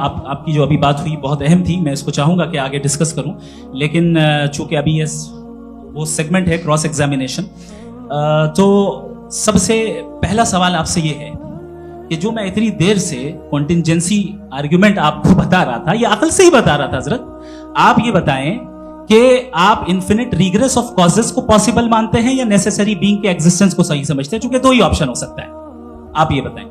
आपकी जो अभी बात हुई बहुत अहम थी, मैं इसको चाहूंगा कि आगे डिस्कस करूं, लेकिन चूंकि अभी ये वो सेगमेंट है क्रॉस एग्जामिनेशन, तो सबसे पहला सवाल आपसे ये है कि जो मैं इतनी देर से कॉन्टिंजेंसी आर्ग्यूमेंट आपको बता रहा था, ये अकल से ही बता रहा था हजरत, आप ये बताएं कि आप इन्फिनिट रिग्रेस ऑफ कॉजेस को पॉसिबल मानते हैं या नेसेसरी बीइंग के एग्जिस्टेंस को सही समझते हैं? चूंकि दो ही ऑप्शन हो सकता है, आप ये बताएं।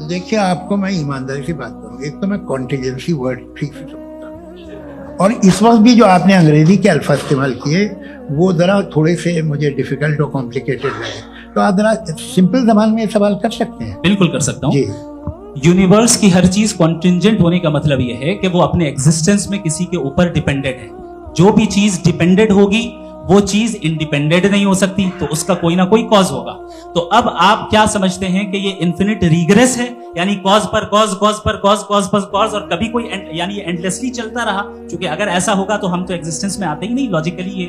देखिए, आपको मैं ईमानदारी से बात करूं, एक तो मैं कॉन्टिजेंसी वर्ड ठीक से समझता हूं, और इस वक्त भी जो आपने अंग्रेजी के अल्फाज इस्तेमाल किए वो जरा थोड़े से मुझे डिफिकल्ट और कॉम्प्लिकेटेड लगे, तो आप जरा सिंपल जबान में सवाल कर सकते हैं? बिल्कुल कर सकता हूं जी। यूनिवर्स की हर चीज कॉन्टिंजेंट होने का मतलब यह है कि वो अपने एग्जिस्टेंस में किसी के ऊपर डिपेंडेंट है। जो भी चीज डिपेंडेंट होगी वो चीज इंडिपेंडेंट नहीं हो सकती, तो उसका कोई ना कोई कॉज होगा। तो अब आप क्या समझते हैं कि ये इन्फिनिट रिग्रेस है, यानी कॉज पर कॉज, कॉज पर कॉज, कॉज पर कॉज, और कभी कोई यानी ये एंडलेसली चलता रहा? क्योंकि अगर ऐसा होगा तो हम तो एग्जिस्टेंस में आते ही नहीं। लॉजिकली ये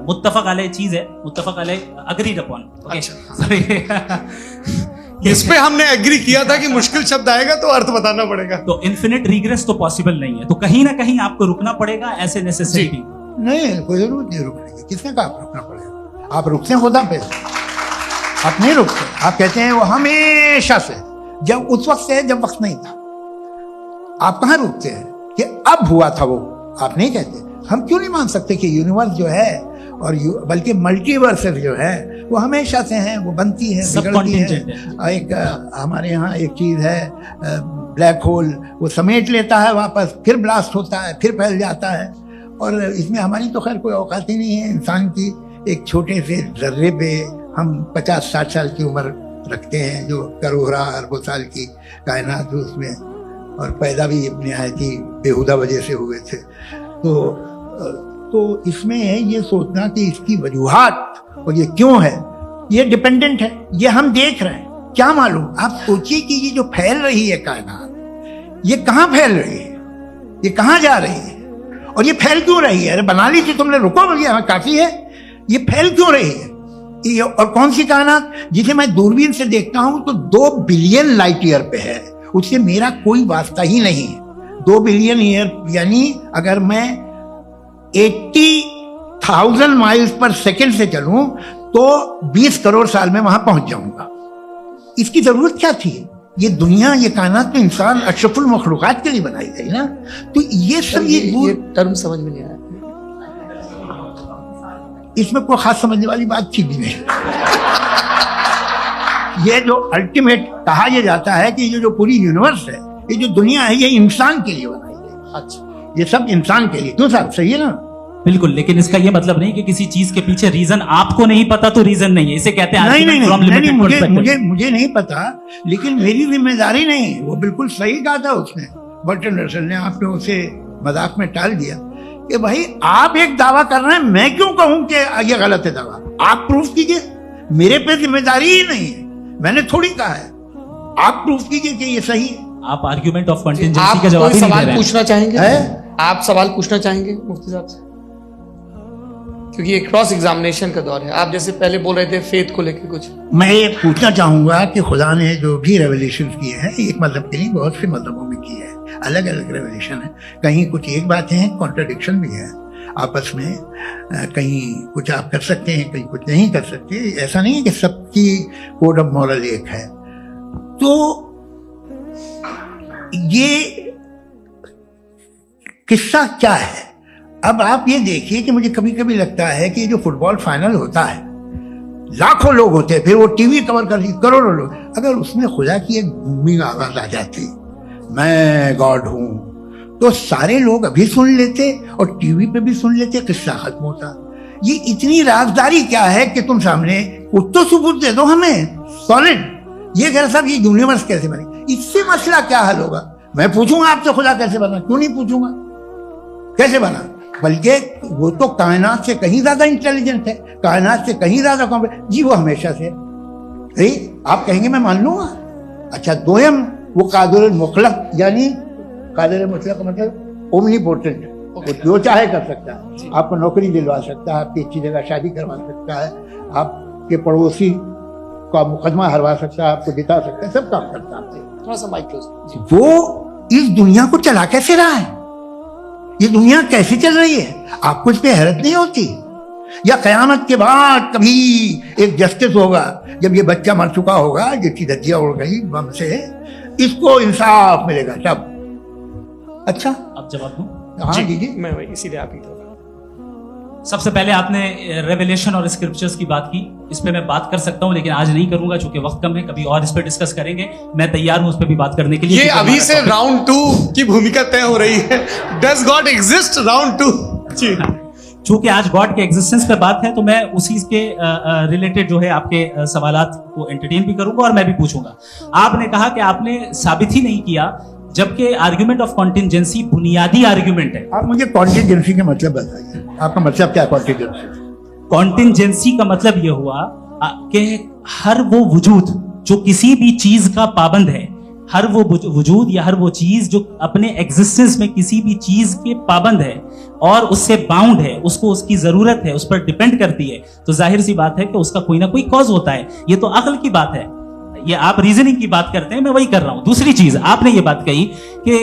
मुत्तफक अलैह चीज है, मुत्तफक अलैह अग्रीड अपॉन। इस पे हमने एग्री किया था कि मुश्किल शब्द आएगा तो अर्थ बताना पड़ेगा। तो इन्फिनिट रिग्रेस तो पॉसिबल नहीं है, तो कहीं ना कहीं आपको रुकना पड़ेगा ऐसे नेसेसिटी। नहीं, कोई जरूरत नहीं रुकने की। किसने कहा आप रुकना पड़ेगा? आप रुकते हैं खुदा पे, आप नहीं रुकते। आप कहते हैं वो हमेशा से, जब उस वक्त से जब वक्त नहीं था। आप कहाँ रुकते हैं कि अब हुआ था वो? आप नहीं कहते। हम क्यों नहीं मान सकते कि यूनिवर्स जो है और बल्कि मल्टीवर्सेस जो है वो हमेशा से हैं, वो बनती है, बिगड़ती है। एक हमारे यहाँ एक चीज है ब्लैक होल, वो समेट लेता है वापस, फिर ब्लास्ट होता है, फिर फैल जाता है। और इसमें हमारी तो खैर कोई औकात ही नहीं है इंसान की। एक छोटे से जर्रे पे हम 50-60 साल की उम्र रखते हैं, जो करोड़ों अरबों साल की कायनात उसमें, और पैदा भी निहायत ही बेहुदा वजह से हुए थे। तो इसमें ये सोचना कि इसकी वजूहात और ये क्यों है, ये डिपेंडेंट है, ये हम देख रहे हैं, क्या मालूम। आप सोचिए कि ये जो फैल रही है कायनात, ये कहाँ फैल रही है, ये कहाँ जा रही है, और ये फैल क्यों रही है? अरे बना ली थी तुमने, रुको भैया, काफी है। ये फैल क्यों रही है? ये और कौन सी कायनात जिसे मैं दूरबीन से देखता हूं तो 2 बिलियन लाइट ईयर पे है, उससे मेरा कोई वास्ता ही नहीं है। 2 बिलियन ईयर यानी अगर मैं 80,000 माइल्स पर सेकेंड से चलूं तो 20 करोड़ साल में वहां पहुंच जाऊंगा। इसकी जरूरत क्या थी? ये दुनिया, ये कायनात में इंसान अशरफुल मखलूकात के लिए बनाई गई ना। तो ये सब ये टर्म समझ में नहीं आया, इसमें कोई खास समझने वाली बात थी भी नहीं। ये जो अल्टीमेट कहा यह जाता है कि ये जो पूरी यूनिवर्स है, ये जो दुनिया है, ये इंसान के लिए बनाई गई। अच्छा, ये सब इंसान के लिए। क्यों साहब, सही है ना? बिल्कुल, लेकिन इसका ये मतलब नहीं कि किसी चीज के पीछे रीजन आपको नहीं पता तो रीजन नहीं है, इसे कहते हैं नहीं, मुझे नहीं पता, लेकिन मेरी जिम्मेदारी नहीं। वो बिल्कुल सही कहा था उसने, बर्टन रसल ने। आपने उसे मजाक में टाल दिया कि भाई आप एक दावा कर रहे हैं, मैं क्यों कहूं कि ये गलत है दावा? आप प्रूफ कीजिए, मेरे पे जिम्मेदारी ही नहीं है, मैंने थोड़ी कहा है। आप प्रूफ कीजिए कि ये सही है। आप आर्ग्यूमेंट ऑफ कॉन्टिंजेंसी का जवाब नहीं दे रहे हैं। सवाल पूछना चाहेंगे? आप सवाल पूछना चाहेंगे मुफ्ती साहब से? क्योंकि ये क्रॉस एग्जामिनेशन का दौर है। आप जैसे पहले बोल रहे थे फेथ को लेकर कुछ, मैं ये पूछना चाहूंगा कि खुदा ने जो भी रेवल्यूशन किए हैं, एक मजहब के नहीं बहुत से मजहबों में किए हैं, अलग अलग रेवल्यूशन है। कहीं कुछ एक बातें हैं, कॉन्ट्रडिक्शन भी है आपस में, कहीं कुछ आप कर सकते हैं, कहीं कुछ नहीं कर सकते। ऐसा नहीं है कि सबकी कोड ऑफ मॉरल एक है। तो ये किस्सा क्या है? अब आप ये देखिए कि मुझे कभी कभी लगता है कि जो फुटबॉल फाइनल होता है, लाखों लोग होते हैं, फिर वो टीवी कवर करती, करोड़ों लोग, अगर उसमें खुदा की एक गूंगी आवाज आ जाती, मैं गॉड हूं, तो सारे लोग अभी सुन लेते और टीवी पे भी सुन लेते, किस्सा खत्म होता। ये इतनी राजदारी क्या है कि तुम सामने कुछ तो सबूत दे दो हमें सॉलिड। ये कह साहब ये यूनिवर्स कैसे बनी, इससे मसला क्या हल होगा? मैं पूछूंगा आपसे खुदा कैसे बना? क्यों नहीं पूछूंगा कैसे बना? बल्कि वो तो कायनात से कहीं ज्यादा इंटेलिजेंट है, कायनात से कहीं ज्यादा कॉम्प्लेक्स। जी वो हमेशा से है। आप कहेंगे मैं मान लूंगा। अच्छा, दोयम वो कादिर मुतलक, यानी कादिर मुतलक मतलब ओमनीपोटेंट, वो जो चाहे कर सकता है। आपको नौकरी दिलवा सकता है, आपकी अच्छी जगह शादी करवा सकता है, आपके पड़ोसी का मुकदमा हरवा सकता है, आपको जिता सकता है, सब काम करता है। थोड़ा सा माइक क्लोज। वो इस दुनिया को चला कैसे रहा है, ये दुनिया कैसे चल रही है, आपको इस पे हैरत नहीं होती? या कयामत के बाद कभी एक जस्टिस होगा, जब ये बच्चा मर चुका होगा, जिसकी धज्जियां उड़ गई बम से, इसको इंसाफ मिलेगा तब? अच्छा, अब जवाब दूं? हाँ दीजिए। मैं वही इसीलिए आप ही तो सबसे पहले आपने रेवलेशन और स्क्रिप्चर्स की बात की, इस पे मैं बात कर सकता हूं लेकिन आज नहीं करूंगा चूंकि वक्त कम है, कभी और इस पे डिस्कस करेंगे। मैं तैयार हूं उस पे भी बात करने के लिए। ये क्योंकि अभी हमारा से topic- राउंड 2 की भूमिका तय हो रही है। Does God exist round 2? जी चूंकि आज गॉड के एग्जिस्टेंस पे बात है तो मैं उसी के रिलेटेड जो है आपके सवालात को एंटरटेन भी करूंगा और मैं भी पूछूंगा। आपने कहा कि आपने साबित ही नहीं किया, जबकि आर्ग्यूमेंट ऑफ कॉन्टिजेंसी बुनियादी आर्ग्यूमेंट है। आप मुझे कॉन्टिजेंसी का मतलब बताइए, आपका मतलब क्या है कॉन्टिजेंसी? कॉन्टिजेंसी का मतलब यह हुआ कि हर वो वजूद जो किसी भी चीज का पाबंद है, हर वो वजूद या हर वो चीज जो अपने एग्जिस्टेंस में किसी भी चीज के पाबंद है और उससे बाउंड है, उसको उसकी जरूरत है, उस पर डिपेंड करती है, तो जाहिर सी बात है कि उसका कोई ना कोई कॉज होता है। ये तो अक्ल की बात है। ये आप रीजनिंग की बात करते हैं, मैं वही कर रहा हूं। दूसरी चीज, आपने ये बात कही कि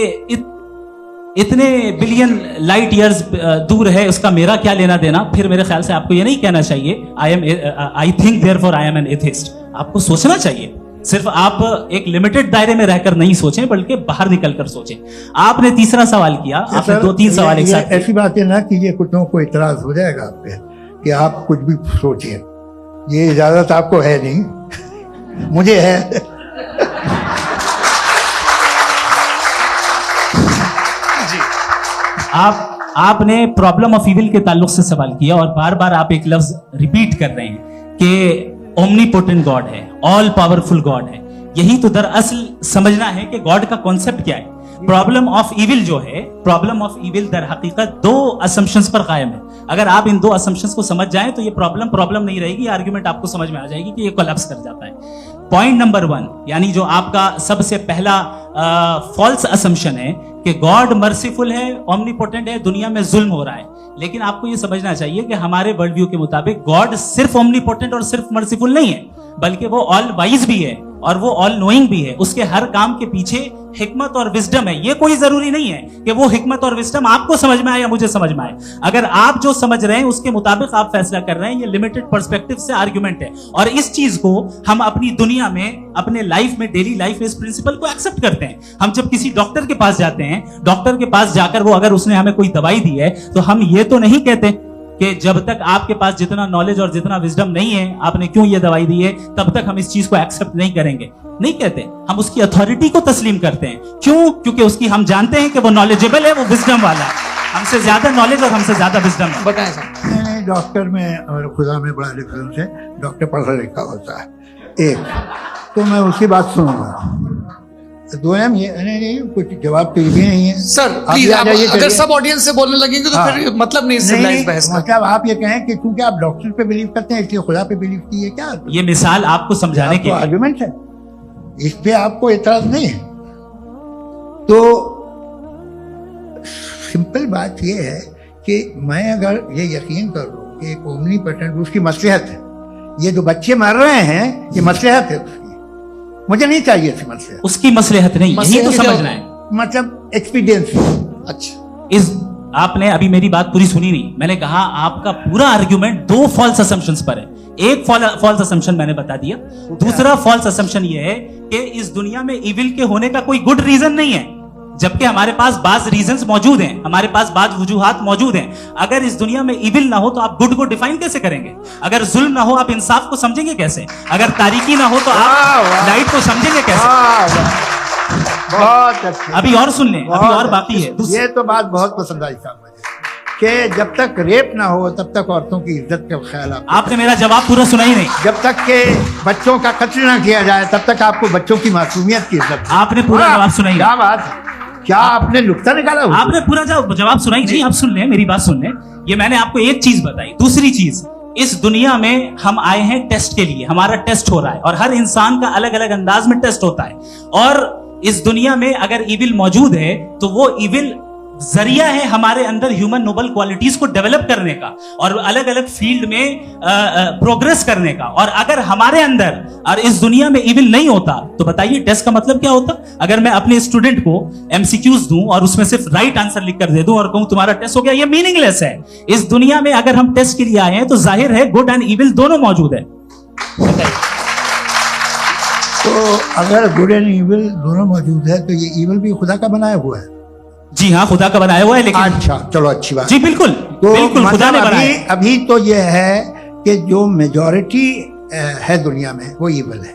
इतने बिलियन लाइट ईयर्स दूर है, उसका मेरा क्या लेना देना। फिर मेरे ख्याल से आपको ये नहीं कहना चाहिए I think therefore I am an atheist. आपको सोचना चाहिए, सिर्फ आप एक लिमिटेड दायरे में रहकर नहीं सोचें बल्कि बाहर निकलकर सोचें। आपने तीसरा सवाल किया, आपने 2-3 सवाल एक साथ। ऐसी बातें ना कीजिए, कुछ लोगों को इतराज हो जाएगा आप पे कि आप कुछ भी सोचिए, ये इजाजत आपको है नहीं, मुझे है। आपने प्रॉब्लम ऑफ इविल के ताल्लुक से सवाल किया और बार बार आप एक लफ्ज रिपीट कर रहे हैं कि ओमनीपोटेंट गॉड है, ऑल पावरफुल गॉड है। यही तो दरअसल समझना है कि गॉड का कॉन्सेप्ट क्या है। प्रॉब्लम ऑफ इविल जो है, प्रॉब्लम ऑफ इविल दर हकीकत 2 असम्पशंस पर कायम है। अगर आप इन 2 असम्पशंस को समझ जाएं तो ये प्रॉब्लम नहीं रहेगी, आर्ग्यूमेंट आपको समझ में आ जाएगी कि ये कोलैप्स कर जाता है। पॉइंट नंबर 1, यानी जो आपका सबसे पहला फॉल्स असम्पशन है कि गॉड मर्सीफुल है, ओमनीपोटेंट है, दुनिया में जुल्म हो रहा है। लेकिन आपको ये समझना चाहिए कि हमारे वर्ल्ड व्यू के मुताबिक गॉड सिर्फ ओमनीपोटेंट और सिर्फ मर्सीफुल नहीं है, बल्कि वो ऑल वाइज भी है और वो ऑल नोइंग भी है। उसके हर काम के पीछे हिकमत और विजडम है। ये कोई जरूरी नहीं है कि वो हिकमत और विजडम आपको समझ में आए या मुझे समझ में आए। अगर आप जो समझ रहे हैं उसके मुताबिक आप फैसला कर रहे हैं, ये लिमिटेड पर्सपेक्टिव से आर्गुमेंट है। और इस चीज को हम अपनी दुनिया में, अपने लाइफ में, डेली लाइफ में इस प्रिंसिपल को एक्सेप्ट करते हैं। हम जब किसी डॉक्टर के पास जाते हैं, डॉक्टर के पास जाकर वो अगर उसने हमें कोई दवाई दी है तो हम ये तो नहीं कहते कि जब तक आपके पास जितना नॉलेज और जितना विजडम नहीं है, आपने क्यों ये दवाई दी है, तब तक हम इस चीज को एक्सेप्ट नहीं करेंगे। नहीं कहते, हम उसकी अथॉरिटी को तस्लीम करते हैं। क्यों? क्योंकि उसकी हम जानते हैं कि वो नॉलेजेबल है, वो विजडम वाला है, हमसे ज्यादा नॉलेज और हमसे ज्यादा विजडम है। बताएं सर। डॉक्टर में और खुदा में बड़ा डिफरेंस है। डॉक्टर पढ़ा लिखा होता है, एक तो मैं उसकी बात सुनूंगा, दोनों ये नहीं, कुछ जवाब तो भी नहीं है। सर आप प्लीज, आ जाइए, अगर चलिए। सब ऑडियंस से बोलने लगेंगे तो हाँ। फिर मतलब नहीं सिविलाइज्ड बहस का। मतलब आप ये कहें कि क्योंकि आप डॉक्टर पे बिलीव करते हैं इसलिए खुदा पे बिलीव कीजिए, क्या ये मिसाल आपको समझाने के लिए। आर्गुमेंट है, इस पे आपको इतराज नहीं है। तो सिंपल बात ये है कि मैं अगर ये यकीन कर लूं कि एक ओमनीपोटेंट, उसकी मसलहत है, ये जो बच्चे मर रहे हैं ये मसलहत है उसकी, मुझे नहीं चाहिए थी मसलहत, उसकी मसलहत नहीं, यही तो मसलहत समझना है। मतलब एक्सपीरियंस। अच्छा, इस आपने अभी मेरी बात पूरी सुनी नहीं। मैंने कहा आपका पूरा आर्ग्यूमेंट 2 फॉल्स असम्पशंस पर है। एक फॉल्स असम्पशन मैंने बता दिया, दूसरा फॉल्स असम्पशन ये है कि इस दुनिया में इविल के होने का कोई गुड रीजन नहीं है, जबकि हमारे पास बाज रीजंस मौजूद हैं, हमारे पास बाज वजूहात मौजूद हैं। अगर इस दुनिया में इविल ना हो तो आप गुड को डिफाइन कैसे करेंगे? अगर जुल्म ना हो आप इंसाफ को समझेंगे कैसे? अगर तारीकी ना हो तो आप लाइट को समझेंगे कैसे? बहुत अच्छे। अभी और सुन लें, अभी और बाकी है। ये तो बात बहुत पसंद आई साहब मुझे कि जब तक रेप ना हो तब तक औरतों की इज्जत का ख्याल आपने मेरा जवाब पूरा सुना ही नहीं। जब तक के बच्चों का कत्ल ना किया जाए तब तक आपको बच्चों की मासूमियत की इज्जत। आपने पूरा जवाब सुना ही नहीं। क्या बात, क्या आपने नुक्ता निकाला? आपने पूरा जवाब सुना ही नहीं। आप सुन लें, मेरी बात सुन लें। ये मैंने आपको एक चीज बताई। दूसरी चीज, इस दुनिया में हम आए हैं टेस्ट के लिए, हमारा टेस्ट हो रहा है और हर इंसान का अलग अलग अंदाज में टेस्ट होता है। और इस दुनिया में अगर इविल मौजूद है तो वो इविल जरिया है हमारे अंदर ह्यूमन नोबल क्वालिटीज को डेवलप करने का और अलग अलग फील्ड में प्रोग्रेस करने का। और अगर हमारे अंदर और इस दुनिया में इविल नहीं होता तो बताइए टेस्ट का मतलब क्या होता? अगर मैं अपने स्टूडेंट को एमसीक्यूज दूं और उसमें सिर्फ राइट आंसर लिख कर दे दूं और कहूं तुम्हारा टेस्ट हो गया, ये मीनिंगलेस है। इस दुनिया में अगर हम टेस्ट के लिए आए हैं तो जाहिर है गुड एंड इविल दोनों मौजूद है। तो अगर गुड एंड इविल दोनों मौजूद है तो ये इविल भी खुदा का बनाया हुआ है। जी हाँ, खुदा का बनाया हुआ है, लेकिन अच्छा चलो अच्छी बात। जी बिल्कुल, तो बिल्कुल खुदा ने बनाया। अभी तो ये है कि जो मेजॉरिटी है दुनिया में वो इविल है,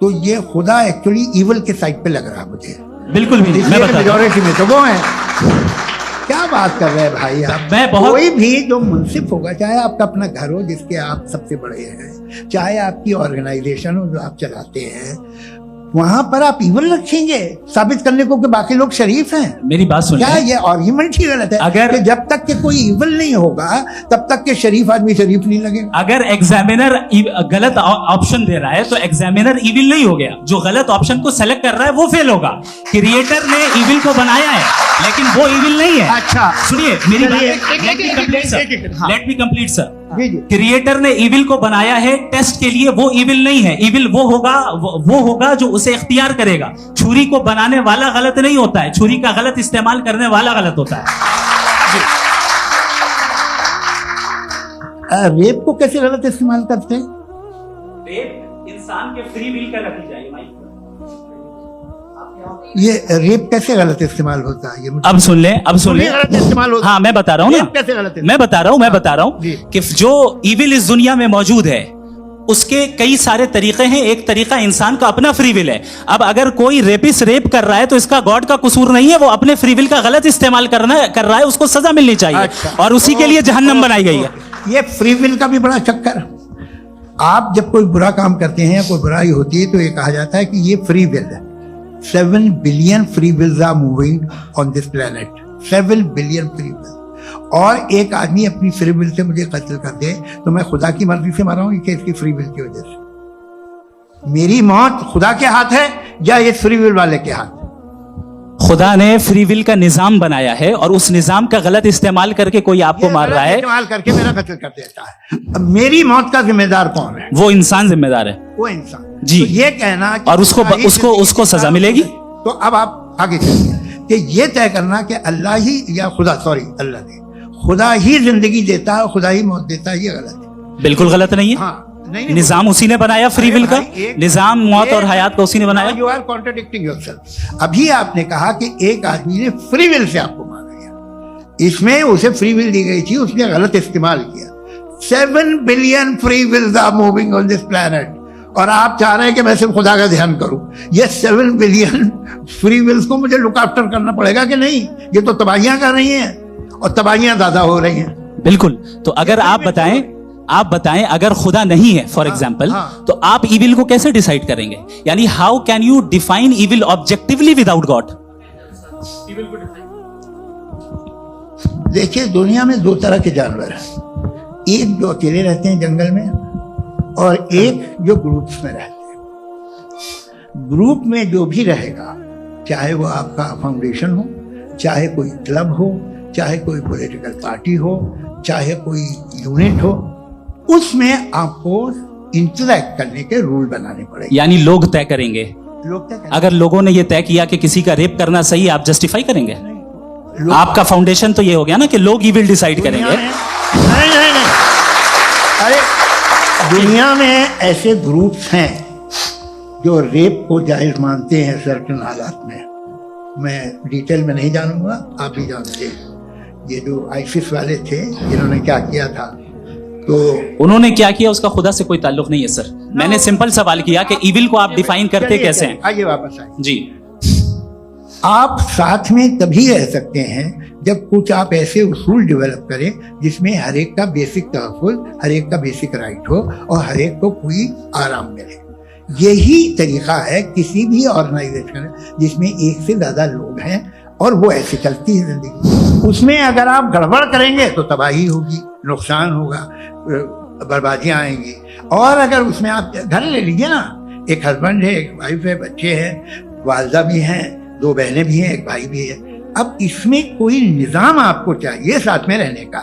तो ये खुदा एक्चुअली इविल के साइड पे लग रहा है मुझे। बिल्कुल भी नहीं, मैं बता रहा हूं। मेजॉरिटी में तो वो है। क्या बात कर रहे हैं भाई आप? मैं बहुत कोई भी जो मुंसिफ होगा, चाहे आपका अपना घर हो जिसके आप सबसे बड़े हैं, चाहे आपकी ऑर्गेनाइजेशन हो जो आप चलाते हैं, वहां पर आप इविल रखेंगे साबित करने को कि बाकी लोग शरीफ हैं। मेरी बात सुनिए, क्या ये आर्ग्यूमेंट ही गलत है? अगर कि जब तक के कोई इविल नहीं होगा तब तक के शरीफ आदमी शरीफ नहीं लगेगा। अगर एग्जामिनर गलत ऑप्शन दे रहा है तो एग्जामिनर इविल नहीं हो गया, जो गलत ऑप्शन को सेलेक्ट कर रहा है वो फेल होगा। क्रिएटर ने इविल को बनाया है लेकिन वो इविल नहीं है। अच्छा सुनिए मेरी बात, लेट मी कंप्लीट सर। जी जी। क्रिएटर ने इविल को बनाया है टेस्ट के लिए, वो इविल नहीं है। इविल वो होगा जो उसे इख्तियार करेगा। छुरी को बनाने वाला गलत नहीं होता है, छुरी का गलत इस्तेमाल करने वाला गलत होता है। रेप को कैसे गलत इस्तेमाल करते हैं? रेप इंसान के फ्री विल का नतीजा है। ये रेप कैसे गलत इस्तेमाल होता है? ये अब सुन ले, अब सुन ले। गलत इस्तेमाल होता हाँ मैं बता रहा हूँ ना, कैसे गलत? मैं बता रहा हूँ कि जो इविल इस दुनिया में मौजूद है उसके कई सारे तरीके हैं। एक तरीका इंसान का अपना फ्री विल है। अब अगर कोई रेपिस्ट रेप कर रहा है तो इसका गॉड का कसूर नहीं है, वो अपने फ्री विल का गलत इस्तेमाल कर रहा है, उसको सजा मिलनी चाहिए। अच्छा। और उसी के लिए जहन्नम बनाई गई है। ये फ्री विल का भी बड़ा चक्कर। आप जब कोई बुरा काम करते हैं या कोई बुराई होती है तो ये कहा जाता है कि ये फ्री विल है। 7 billion free wills are moving on this planet. 7 billion free will. और एक आदमी अपनी फ्री विल से मुझे कत्ल कर दे तो मैं खुदा की मर्जी से मरा हूं कि इसकी फ्री विल की वजह से? मेरी मौत खुदा के हाथ है या इस फ्री विल वाले के हाथ? खुदा ने फ्री विल का निजाम बनाया है और उस निजाम का गलत इस्तेमाल करके कोई आपको मार रहा है, इस्तेमाल करके मेरा कत्ल कर देता है। अब मेरी मौत का जिम्मेदार कौन है? वो इंसान जिम्मेदार है। वो इंसान जी। तो ये कहना कि और उसको सजा मिलेगी। तो अब आप आगे चलिए कि ये तय करना कि अल्लाह ही या खुदा, सॉरी अल्लाह ने, खुदा ही जिंदगी देता है, खुदा ही मौत देता है, ये गलत है। बिल्कुल गलत नहीं है। हाँ, नहीं, निजाम उसी ने बनाया फ्री विल का। निजाम मौत और हयात को उसी ने बनाया। You are contradicting yourself. अभी आपने कहा कि एक आदमी ने फ्री विल से आपको मार दिया, इसमें उसे फ्री विल दी गई थी, उसने गलत इस्तेमाल किया। 7 billion free wills are moving on this planet और आप चाह रहे हैं कि मैं सिर्फ खुदा का ध्यान करूं। ये 7 बिलियन फ्री विल्स को मुझे लुक आफ्टर करना पड़ेगा कि नहीं? ये तो तबाहियां कर रही हैं और तबाहियां ज्यादा हो रही हैं। बिल्कुल। तो अगर आप बताएं अगर खुदा नहीं है फॉर एग्जाम्पल, तो आप इविल को कैसे डिसाइड करेंगे? यानी how can you define evil objectively without God? देखिए दुनिया में 2 तरह के जानवर हैं। एक जो अकेले रहते हैं जंगल में और एक जो ग्रुप्स में रहते हैं। ग्रुप में जो भी रहेगा, चाहे वो आपका फाउंडेशन हो, चाहे कोई क्लब हो, चाहे कोई पॉलिटिकल पार्टी हो, चाहे कोई यूनिट हो, उसमें आपको इंटरैक्ट करने के रूल बनाने पड़ेंगे। यानी लोग तय करेंगे। लोग तय करेंगे। अगर लोगों ने यह तय किया कि किसी का रेप करना सही है, आप जस्टिफाई करेंगे? आपका फाउंडेशन तो ये हो गया ना कि लोग इविल डिसाइड करेंगे। नहीं। अरे दुनिया में ऐसे ग्रुप्स हैं जो रेप को जायज मानते हैं सर्टेन हालात में। मैं डिटेल में नहीं जानूंगा, आप भी जानते हैं। ये जो आईसिस वाले थे जिन्होंने क्या किया था, तो उन्होंने क्या किया उसका खुदा से कोई ताल्लुक नहीं है सर। मैंने सिंपल सवाल किया कि इविल को आप डिफाइन करते कैसे हैं? आइए वापस आइए जी। आप साथ में तभी रह सकते हैं जब कुछ आप ऐसे उसूल डेवलप करें जिसमें हर एक का बेसिक तहफ़्फ़ुज़, हर एक का बेसिक राइट हो और हर एक को कोई आराम मिले। यही तरीका है किसी भी ऑर्गेनाइजेशन जिसमें एक से ज़्यादा लोग हैं और वो ऐसे चलती है जिंदगी। उसमें अगर आप गड़बड़ करेंगे तो तबाही होगी, नुकसान होगा, बर्बादियाँ आएंगी। और अगर उसमें आप घर ले लीजिए ना, एक हस्बैंड है, एक वाइफ है, बच्चे हैं, वालदा भी हैं, 2 बहनें भी हैं, एक भाई भी है। अब इसमें कोई निजाम आपको चाहिए साथ में रहने का,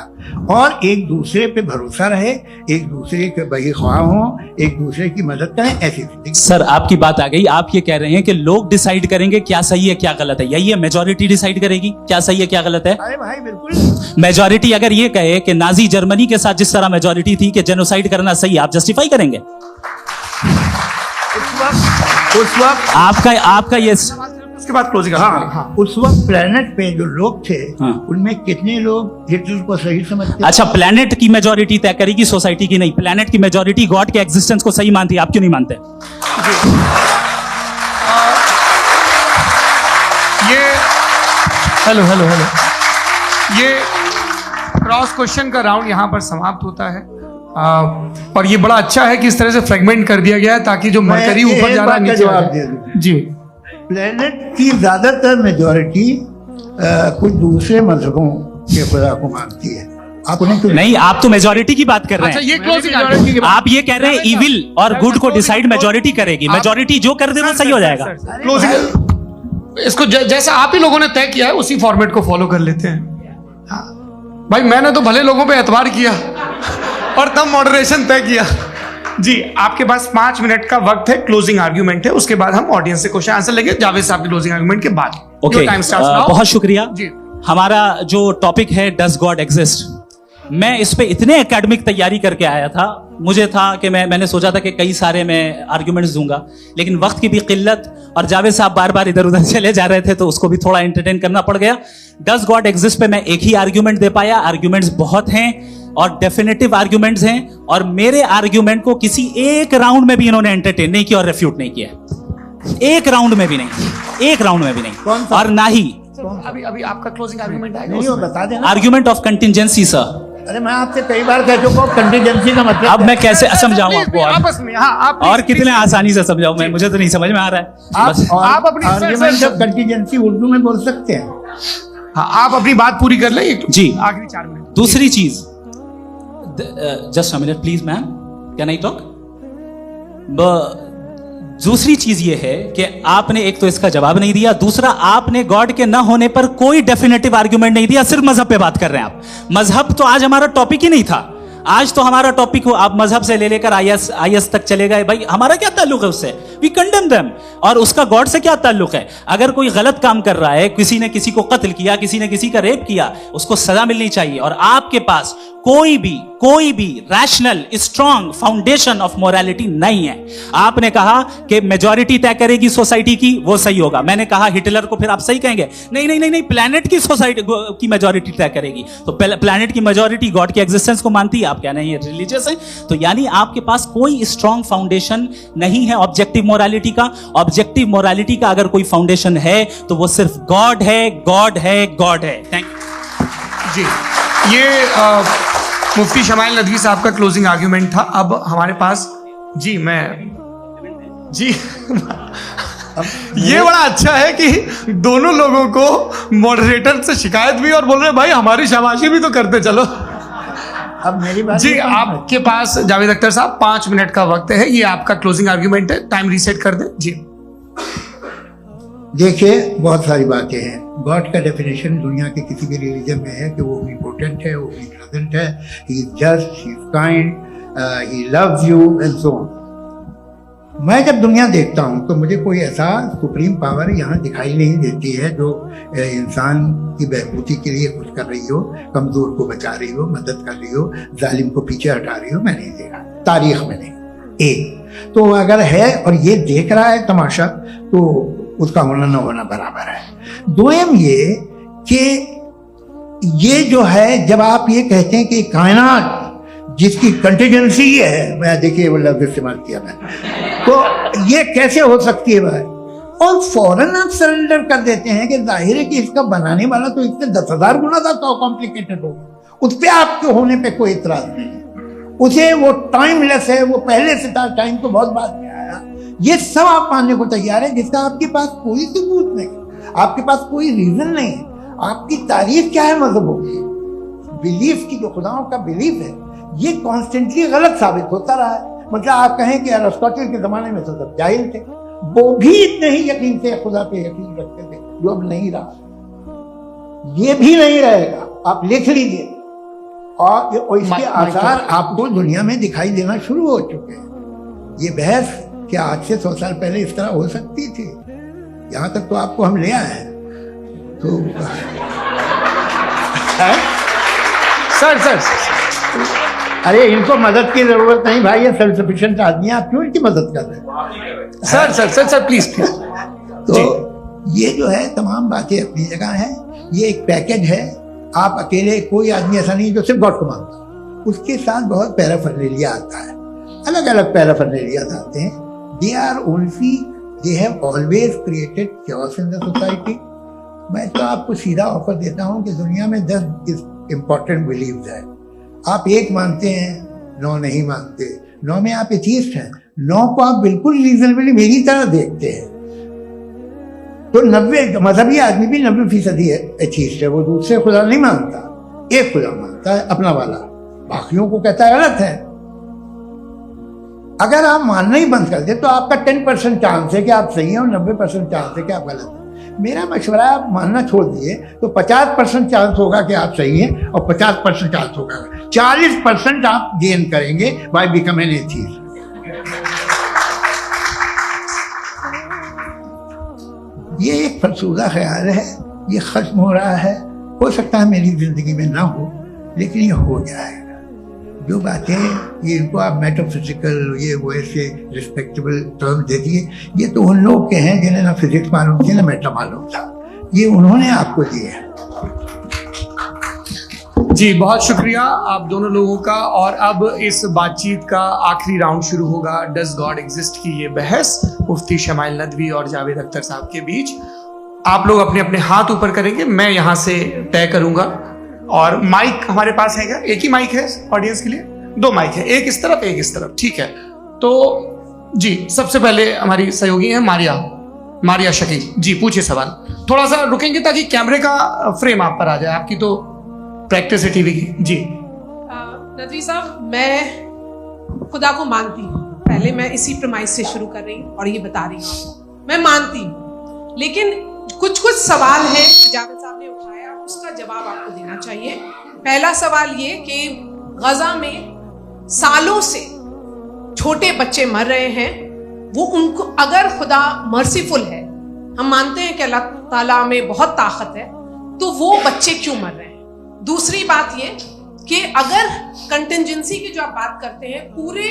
और एक दूसरे पे भरोसा रहे, एक दूसरे के बही ख्वाह हो, एक दूसरे की मदद करें, ऐसी जिंदगी। सर आपकी बात आ गई, आप ये कह रहे हैं कि लोग डिसाइड करेंगे क्या सही है क्या गलत है, यही है मेजॉरिटी डिसाइड करेगी क्या सही है क्या गलत है। अरे भाई बिल्कुल, मेजॉरिटी अगर ये कहे कि नाजी जर्मनी के साथ जिस तरह मेजॉरिटी थी कि जेनोसाइड करना सही, आप जस्टिफाई करेंगे? उस वक्त आपका ये उसके बाद क्लोजिंग। हाँ, उस वक्त प्लेनेट पे जो लोग थे, हाँ। उनमें कितने लोग हिटलर को सही समझते? अच्छा, प्लेनेट की मेजॉरिटी तय करेगी, सोसाइटी की नहीं। प्लेनेट की मेजॉरिटी गॉड के एग्जिस्टेंस को सही मानती है, आप क्यों नहीं मानते? ये हेलो ये क्रॉस क्वेश्चन का राउंड यहाँ पर समाप्त होता है। और ये बड़ा अच्छा है कि इस तरह से फ्रेगमेंट कर दिया गया है ताकि जो मरकरी ऊपर जा रहा है नीचे जवाब आ दे जाए। दूं। जी, प्लेनेट की ज्यादातर मेजॉरिटी कुछ दूसरे मजहबों के खुदा को मानती है। आप उन्हें क्यों नहीं, आप तो मेजॉरिटी की बात कर रहे अच्छा हैं। ये क्लोजिंग आप ये कह रहे हैं इविल और गुड को डिसाइड मेजॉरिटी करेगी, मेजॉरिटी जो कर दे वो सही हो जाएगा। क्लोजिंग इसको जैसा आप ही लोगों ने तय किया है उसी फॉर्मेट को फॉलो कर लेते हैं। भाई मैंने तो भले लोगों पे एतबार किया और तब मॉडरेशन तय किया। जी, आपके पास 5 मिनट का वक्त है, क्लोजिंग आर्ग्यूमेंट है, उसके बाद हम ऑडियंस से क्वेश्चन आंसर लेंगे जावेद साहब के क्लोजिंग आर्ग्यूमेंट के बाद। Okay, time starts now. बहुत शुक्रिया। जी, हमारा जो टॉपिक है डज गॉड एग्जिस्ट, मैं इस पे इतने एकेडमिक तैयारी करके आया था, मुझे था कि मैंने सोचा था कि कई सारे मैं आर्ग्यूमेंट्स दूंगा, लेकिन वक्त की भी किल्लत और जावेद साहब बार बार इधर उधर चले जा रहे थे तो उसको भी थोड़ा एंटरटेन करना पड़ गया। डज गॉड एग्जिस्ट पे मैं एक ही आर्ग्यूमेंट दे पाया, आर्ग्यूमेंट्स बहुत हैं और डेफिनेटिव आर्ग्यूमेंट्स हैं, और मेरे आर्ग्यूमेंट को किसी एक राउंड में भी इन्होंने एंटरटेन नहीं किया और रेफ्यूट नहीं किया, एक राउंड में भी नहीं, एक राउंड में भी नहीं। और ना ही अभी आपका क्लोजिंग आर्ग्यूमेंट आएगा नहीं हो, बता देना। Argument of contingency. सर अरे मैं आपसे कई बार कह चुका हूं कंटीजेंसी का मतलब अब मैं कैसे समझाऊं आपको आपस में। हाँ, आप और कितने आसानी से समझाऊं मैं, मुझे तो नहीं समझ में आ रहा है। बस आप अपनी आर्ग्यूमेंट ऑफ कंटीजेंसी उर्दू में बोल सकते हैं। हाँ, आप अपनी बात पूरी कर लें जी। आखिरी 4 मिनट। दूसरी चीज, just a minute please ma'am, can I talk? दूसरी चीज ये है कि आपने एक तो इसका जवाब नहीं दिया, दूसरा आपने गॉड के ना होने पर कोई डेफिनेटिव आर्ग्यूमेंट नहीं दिया, सिर्फ मजहब पे बात कर रहे हैं आप। मजहब तो आज हमारा टॉपिक ही नहीं था, आज तो हमारा टॉपिक हो आप मजहब से ले लेकर आईएस तक चले गए। भाई हमारा क्या ताल्लुक है उससे? We condemn them. और उसका गॉड से क्या ताल्लुक है? अगर कोई गलत काम कर रहा है, किसी ने किसी को कत्ल किया, किसी ने किसी का रेप किया, उसको सजा मिलनी चाहिए। और आपके पास कोई भी rational strong foundation of morality नहीं है। आपने कहा कि मेजॉरिटी तय करेगी सोसाइटी की, वो सही होगा। मैंने कहा हिटलर को फिर आप सही कहेंगे, नहीं, प्लैनेट की सोसाइटी की मेजॉरिटी तय करेगी। तो प्लैनेट की मेजॉरिटी गॉड के एग्जिस्टेंस को मानती है, आप क्या नहीं रिलीजियस है? तो यानी आपके पास कोई स्ट्रॉन्ग फाउंडेशन नहीं है ऑब्जेक्टिव मोरालिटी का। ऑब्जेक्टिव मोरालिटी का अगर कोई फाउंडेशन है तो वो सिर्फ गॉड है, गॉड है, गॉड है। थैंक यू जी। ये मुफ्ती शमाइल नदवी साहब का क्लोजिंग आर्ग्यूमेंट था। अब हमारे पास जी ये बड़ा अच्छा है कि दोनों लोगों को मॉडरेटर से शिकायत भी और बोल रहे भाई हमारी शाबाशी भी तो करते चलो। अब मेरी बात जी, आपके पास जावेद अख्तर साहब 5 मिनट का वक्त है, ये आपका क्लोजिंग आर्ग्यूमेंट है, टाइम रीसेट कर दें। जी देखिए, बहुत सारी बातें हैं। गॉड का डेफिनेशन दुनिया के किसी भी रिलीजन में है कि वो इम्पोर्टेंट है, वो प्रेजेंट है, he is just, he is kind, he loves you and so on. मैं जब दुनिया देखता हूँ तो मुझे कोई ऐसा सुप्रीम पावर यहाँ दिखाई नहीं देती है जो इंसान की बहबूदी के लिए कुछ कर रही हो, कमजोर को बचा रही हो, मदद कर रही हो, जालिम को पीछे हटा रही हो। मैं नहीं देखा, तारीख में नहीं। एक तो अगर है और ये देख रहा है तमाशा, तो उसका होना न होना बराबर है। दोयम ये कि ये जो है, जब आप ये कहते हैं कि कायनात जिसकी कंटीजेंसी है, मैं देखिए वो लफ्ज इस्तेमाल किया मैंने, तो ये कैसे हो सकती है भाई? और फौरन आप सरेंडर कर देते हैं कि जाहिर है कि इसका बनाने वाला तो इससे 10,000 गुना ज्यादा कॉम्प्लिकेटेड होगा, उस पर आपके होने पे कोई इतराज नहीं है। उसे वो टाइमलेस है, वो पहले से था, टाइम तो बहुत बाद में आया। ये सब आप मानने को तैयार है जिसका आपके पास कोई सबूत नहीं, आपके पास कोई रीजन नहीं है। आपकी तारीफ क्या है मजहबों की? बिलीफ की, जो खुदाओं का बिलीफ है, ये कॉन्स्टेंटली गलत साबित होता रहा है। मतलब आप कहें कि अरिस्टोटल के जमाने में तो सब जाहिल थे, वो भी इतने ही यकीन से खुदा पे यकीन रखते थे, जो अब नहीं रहा। ये भी नहीं रहेगा, आप लिख लीजिए। और इसके आसार आपको दुनिया में दिखाई देना शुरू हो चुके हैं। ये बहस क्या आज से 100 साल पहले इस तरह हो सकती थी? यहाँ तक तो आपको हम ले आए हैं। तो सर अरे इनको मदद की जरूरत नहीं भाई, ये सेल्फ सफिशिएंट आदमी है, आप क्यों इनकी मदद कर रहे हैं? Sir please. तो ये जो है तमाम बातें अपनी जगह है। ये एक पैकेज है। आप अकेले, कोई आदमी ऐसा नहीं जो सिर्फ गॉड को मानता, उसके साथ बहुत पैराफर्नेलिया आता है, अलग अलग पैराफर्नेलिया आते हैं। They have always created chaos in the society. मैं तो आपको सीधा ऑफर देता हूँ कि दुनिया में 10 इंपॉर्टेंट बिलीव्स है। आप 1 मानते हैं, 9 नहीं मानते, 9 में आप एथीस्ट हैं, 9 को आप बिल्कुल रीजनेबली मेरी तरह देखते हैं। तो 90 मजहबी आदमी भी 90% एथीस्ट है, वो दूसरे खुदा नहीं मानता, एक खुदा मानता है अपना वाला, बाकियों को कहता है गलत है। अगर आप मानना ही बंद कर दे तो आपका 10% चांस है कि आप सही हैं और 90% चांस है कि आप गलत हैं। मेरा मशवरा है, आप मानना छोड़ दिए तो 50% चांस होगा कि आप सही हैं और 50% चांस होगा, 40% आप गेन करेंगे बाय बिकम एन एथीस्ट। ये एक फरसूदा ख्याल है, ये खत्म हो रहा है। हो सकता है मेरी जिंदगी में ना हो, लेकिन ये हो जाएगा। जो बातें ये इनको आप मेटाफिजिकल ये वो ऐसे रिस्पेक्टेबल टर्म दे दिए, ये तो उन लोग के हैं जिन्हें ना फिजिक्स मालूम थी ना मेटा मालूम था, ये उन्होंने आपको दिए हैं। जी बहुत शुक्रिया आप दोनों लोगों का। और अब इस बातचीत का आखिरी राउंड शुरू होगा, डज गॉड एग्जिस्ट की ये बहस मुफ्ती शमाइल नदवी और जावेद अख्तर साहब के बीच। आप लोग अपने अपने हाथ ऊपर करेंगे, मैं यहाँ से तय करूंगा। और माइक हमारे पास है क्या? एक ही माइक है ऑडियंस के लिए? 2 माइक है, एक इस तरफ एक इस तरफ, ठीक है। तो जी सबसे पहले हमारी सहयोगी है मारिया शकील जी, पूछिए सवाल। थोड़ा सा रुकेंगे ताकि कैमरे का फ्रेम आप पर आ जाए, आपकी तो प्रैक्टिस है टीवी की। जी नदवी साहब, मैं खुदा को मानती हूँ, पहले मैं इसी प्रमाइस से शुरू कर रही हूँ और ये बता रही हूँ मैं मानती हूँ, लेकिन कुछ सवाल है जावेद साहब ने उठाया, उसका जवाब आपको देना चाहिए। पहला सवाल ये कि गजा में सालों से छोटे बच्चे मर रहे हैं, वो उनको अगर खुदा मर्सीफुल है, हम मानते हैं कि अल्लाह ताला में बहुत ताकत है, तो वो बच्चे क्यों मर रहे हैं? दूसरी बात ये कि अगर कंटिजेंसी की जो आप बात करते हैं, पूरे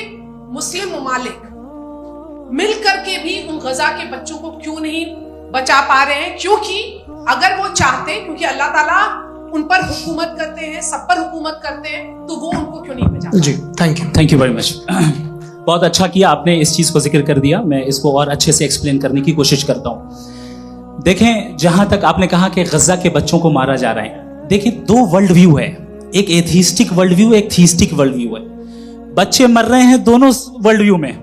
मुस्लिम ममालिक मिल करके भी उन गजा के बच्चों को क्यों नहीं बचा पा रहे हैं? क्योंकि अगर वो चाहते, क्योंकि अल्लाह ताला उन पर हुकूमत करते हैं, सब पर हुकूमत करते हैं, तो वो उनको क्यों नहीं बचा? जी थैंक यू वेरी मच। बहुत अच्छा किया आपने इस चीज को जिक्र कर दिया, मैं इसको और अच्छे से एक्सप्लेन करने की कोशिश करता हूं। देखें, जहां तक आपने कहा कि गजा के बच्चों को मारा जा रहा है, देखिए 2 वर्ल्ड व्यू है, एक एथीस्टिक वर्ल्ड व्यू, एक थीस्टिक वर्ल्ड व्यू है। बच्चे मर रहे हैं दोनों वर्ल्ड व्यू में,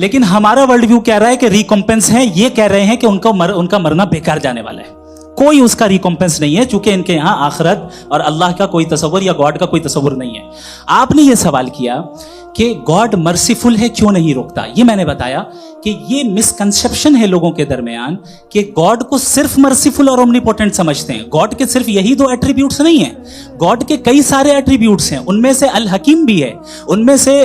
लेकिन हमारा वर्ल्ड व्यू कह रहा है कि रिकॉम्पेंस है, ये कह रहे हैं कि उनका मरना बेकार जाने वाला है, कोई उसका रिकॉम्पेंस नहीं है, चूंकि इनके यहां आखिरत और अल्लाह का कोई तसव्वुर या गॉड का कोई तसव्वुर नहीं है। आपने ये सवाल किया कि गॉड मर्सीफुल है, क्यों नहीं रोकता? ये मैंने बताया कि ये मिसकंसेप्शन है लोगों के दरमियान कि गॉड को सिर्फ मर्सीफुल और ओमनीपोटेंट समझते हैं। गॉड के सिर्फ यही 2 एट्रीब्यूट्स नहीं है, गॉड के कई सारे एट्रीब्यूट्स हैं, उनमें से अल हकीम भी है, उनमें से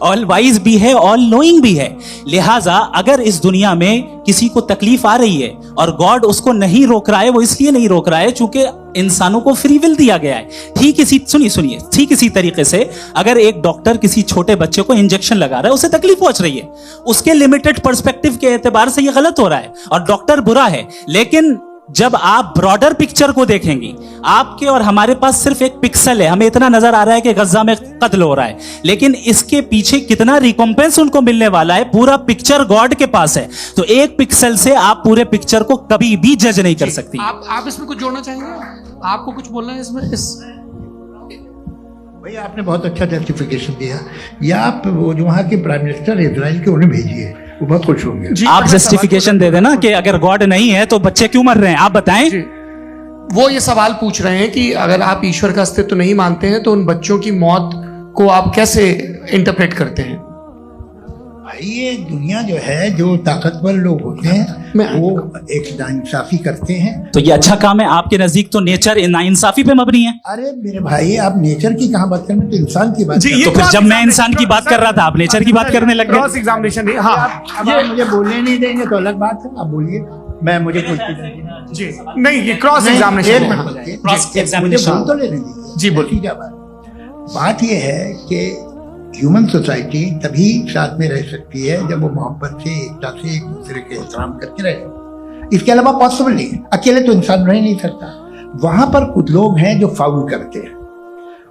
ऑल वाइज भी है, ऑल नोइंग भी है। लिहाजा अगर इस दुनिया में किसी को तकलीफ आ रही है और गॉड उसको नहीं रोक रहा है, वो इसलिए नहीं रोक रहा है चूंकि इंसानों को फ्री विल दिया गया है। ठीक इसी तरीके से अगर एक डॉक्टर किसी छोटे बच्चे को इंजेक्शन लगा रहा है, उसे तकलीफ पहुंच रही है, उसके लिमिटेड पर्सपेक्टिव के एतबार से ये गलत हो रहा है और डॉक्टर बुरा है, लेकिन जब आप ब्रॉडर पिक्चर को देखेंगी, आपके और हमारे पास सिर्फ एक पिक्सल है, हमें इतना नजर आ रहा है कि गजा में कत्ल हो रहा है, लेकिन इसके पीछे कितना रिकॉम्पेंस उनको मिलने वाला है, पूरा पिक्चर गॉड के पास है। तो एक पिक्सल से आप पूरे पिक्चर को कभी भी जज नहीं कर सकती। आप इसमें कुछ जोड़ना चाहेंगे? आपको कुछ बोलना है इसमें? भैया आपने बहुत अच्छा जस्टिफिकेशन दिया, या आप वो जो वहाँ के प्राइम मिनिस्टर इजराइल के उन्हें भेजिए, वो बहुत खुश होंगे। आप जस्टिफिकेशन दे देना कि अगर गॉड नहीं है तो बच्चे क्यों मर रहे हैं, आप बताएं। वो ये सवाल पूछ रहे हैं कि अगर आप ईश्वर का अस्तित्व नहीं मानते हैं तो उन बच्चों की मौत को आप कैसे इंटरप्रेट करते हैं? भाई ये दुनिया जो है, जो ताकतवर लोग होते हैं वो एक नाइंसाफी करते हैं। तो ये अच्छा काम है आपके नजदीक, तो नेचर नाइंसाफी पे मबनी है। अरे मेरे भाई, आप नेचर की कहाँ बात कर रहे हैं, तो इंसान की बात जी, कर ये तो फिर जब मैं इंसान की बात कर रहा था आप नेचर की बात करने लग क्रॉस गए। एग्जामिनेशन। हाँ अब आप मुझे बोलने नहीं देंगे तो अलग बात है, आप बोलिए, मैं मुझे कुछ जी, नहीं ये क्रॉस एग्जामिनेशन है। हाँ। क्रॉस एग्जामिनेशन तो ले लीजिए। जी, बोलिए। ठीक है। बात ये है कि ह्यूमन सोसाइटी तभी साथ में रह सकती है जब वो मोहब्बत से, एकता से, एक दूसरे के एहतराम करके रहे। इसके अलावा पॉसिबल नहीं है, अकेले तो इंसान रह नहीं सकता। वहां पर कुछ लोग हैं जो फाउल करते हैं।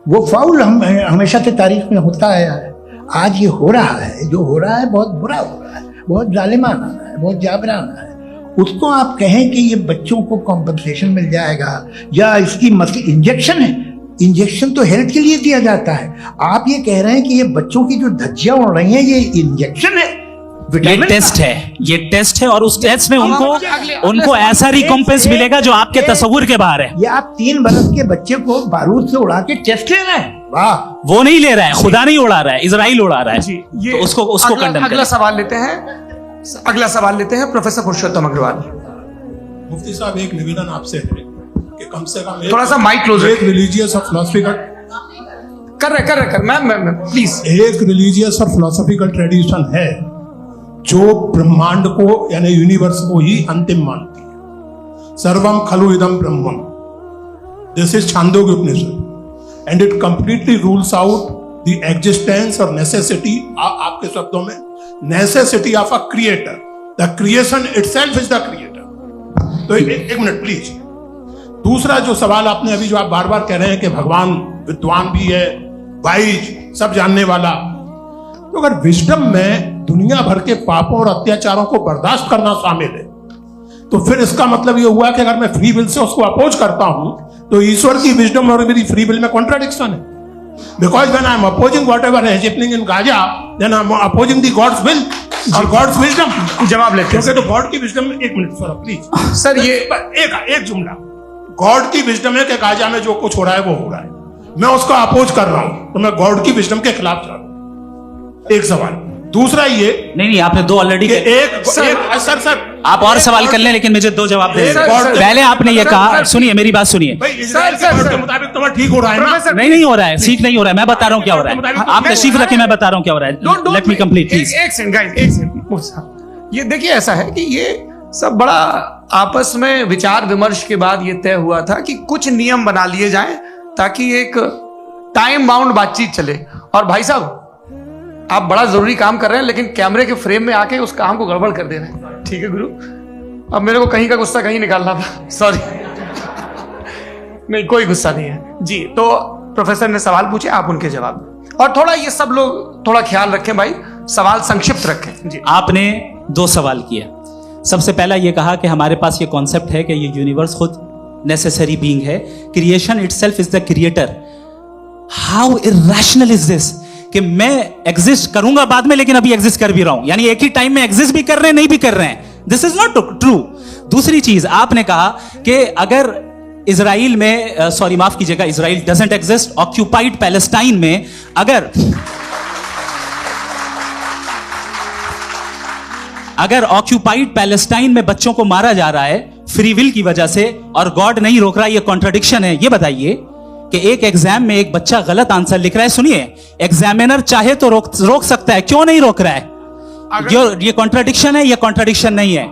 वो फाउल हम हमेशा से तारीख में होता आया है। आज ये हो रहा है, जो हो रहा है बहुत बुरा हो रहा है, बहुत जालिमाना है, बहुत जाबराना है। उसको आप कहें कि ये बच्चों को कॉम्पनसेशन मिल जाएगा या इसकी मसले इंजेक्शन है, इंजेक्शन तो हेल्थ के लिए दिया जाता है। आप ये कह रहे हैं कि ये बच्चों की जो धज्जियां उड़ रही हैं ये इंजेक्शन है, ये विटामिन टेस्ट है, ये टेस्ट है और उस टेस्ट में उनको ऐसा रिकॉम्पेंस मिलेगा जो आपके तस्वुर के बाहर है। ये आप 3 बरस के बच्चे को बारूद से उड़ा के टेस्ट ले रहे हैं। वाह, वो नहीं ले रहा है, खुदा नहीं उड़ा रहा है, इजराइल उड़ा रहा है। जी, ये तो उसको कंडेम अगला सवाल लेते हैं। अगला सवाल लेते हैं प्रोफेसर पुरुषोत्तम अग्रवाल। मुफ्ती साहब, एक निवेदन आपसे है कि कम से कम थोड़ा सा माइक क्लोजर। एक रिलीजियस और फिलोसफिकल कर मैम प्लीज। एक रिलीजियस और फिलोसफिकल ट्रेडिशन है जो ब्रह्मांड को यानी यूनिवर्स को ही अंतिम मानती है। सर्वम खलु इदम ब्रह्मम, this is Chandogya Upanishad, and it completely rules out the existence और नेसेसिटी, आपके शब्दों में necessity of a creator. The creation itself is the creator. तो एक मिनट प्लीज। दूसरा जो सवाल आपने अभी, जो आप बार बार कह रहे हैं कि भगवान विद्वान भी है, वाइज, सब जानने वाला, तो अगर विजडम में दुनिया भर के पापों और अत्याचारों को बर्दाश्त करना शामिल है, तो फिर इसका मतलब यह हुआ कि अगर मैं फ्री विल से उसको अपोज करता हूं तो ईश्वर की विजडम और मेरी फ्री विल में कॉन्ट्राडिक्शन है। Because when I am opposing whatever is happening in Gaza, then I am opposing the God's will or God's wisdom. जवाब लेते हैं। क्योंकि तो गॉड की विजडम, एक मिनट सर प्लीज सर, ये एक जुमला, गॉड की विजडम है कि गाजा में जो कुछ हो रहा है वो हो रहा है, मैं उसको अपोज कर रहा हूं, तो मैं गॉड की विजडम के खिलाफ जा रहा हूं। एक सवाल। दूसरा ये नहीं, आपने 2 ऑलरेडी। सर आप और सवाल कर लें, लेकिन मुझे 2 जवाब दे। पहले आपने ये कहा, सुनिए मेरी बात सुनिए। के मुताबिक तुम्हारा ठीक हो रहा है ना? नहीं हो रहा है, ठीक नहीं हो रहा है, मैं बता रहा हूँ क्या हो रहा है। आप तशरीफ रखें, मैं बता रहा हूँ क्या हो रहा है। Let me complete please. एक सेकंड गाइस, एक सेकंड। ये देखिए, ऐसा है कि ये सब बड़ा आपस में विचार विमर्श के बाद ये तय हुआ था कि कुछ नियम बना लिए जाएं ताकि एक टाइम बाउंड बातचीत चले। और भाई साहब, आप बड़ा जरूरी काम कर रहे हैं लेकिन कैमरे के फ्रेम में आके उस काम को गड़बड़ कर दे रहे हैं। ठीक है गुरु, अब मेरे को कहीं का गुस्सा कहीं निकालना था, सॉरी। नहीं, कोई गुस्सा नहीं है जी। तो प्रोफेसर ने सवाल पूछे, आप उनके जवाब, और थोड़ा ये सब लोग थोड़ा ख्याल रखें भाई, सवाल संक्षिप्त रखें जी। आपने 2 सवाल किया। सबसे पहला ये कहा कि हमारे पास ये कॉन्सेप्ट है कि ये यूनिवर्स खुद नेसेसरी बीइंग है, creation itself is the creator. How irrational is this कि मैं एग्जिस्ट करूंगा बाद में, लेकिन अभी एग्जिस्ट कर भी रहा हूं, यानी एक ही टाइम में एग्जिस्ट भी कर रहे हैं, नहीं भी कर रहे हैं। This is not true. दूसरी चीज आपने कहा कि अगर इजराइल में, सॉरी माफ कीजिएगा, Israel doesn't exist, occupied Palestine में अगर ऑक्यूपाइड पैलेस्टाइन में बच्चों को मारा जा रहा है फ्री विल की वजह से और गॉड नहीं रोक रहा, ये कॉन्ट्रडिक्शन है। ये बताइए कि एक एग्जाम में एक बच्चा गलत आंसर लिख रहा है, सुनिए, एग्जामिनर चाहे तो रोक सकता है, क्यों नहीं रोक रहा है? ये कॉन्ट्रडिक्शन है, ये कॉन्ट्रडिक्शन नहीं है।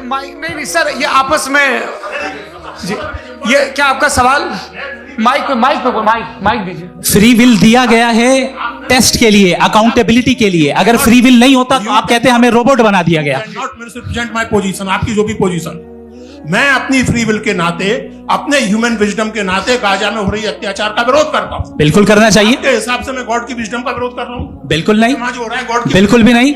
माइक नहीं सर, ये आपस में जी, ये क्या आपका सवाल? माइक दीजिए। फ्री विल दिया गया है टेस्ट के लिए, अकाउंटेबिलिटी के लिए। अगर फ्री विल नहीं होता तो आप कहते हैं हमें रोबोट बना दिया गया। नॉट मिसरिप्रेजेंट माय पोजीशन, आपकी जो भी पोजीशन, मैं अपनी फ्री विल के नाते, अपने ह्यूमन विजडम के नाते गाजा में हो रही अत्याचार का विरोध करता हूं। बिल्कुल करना चाहिए। के हिसाब से मैं गॉड की विजडम का विरोध कर रहा हूं? बिल्कुल नहीं, समाज हो रहा है गॉड की, बिल्कुल भी नहीं,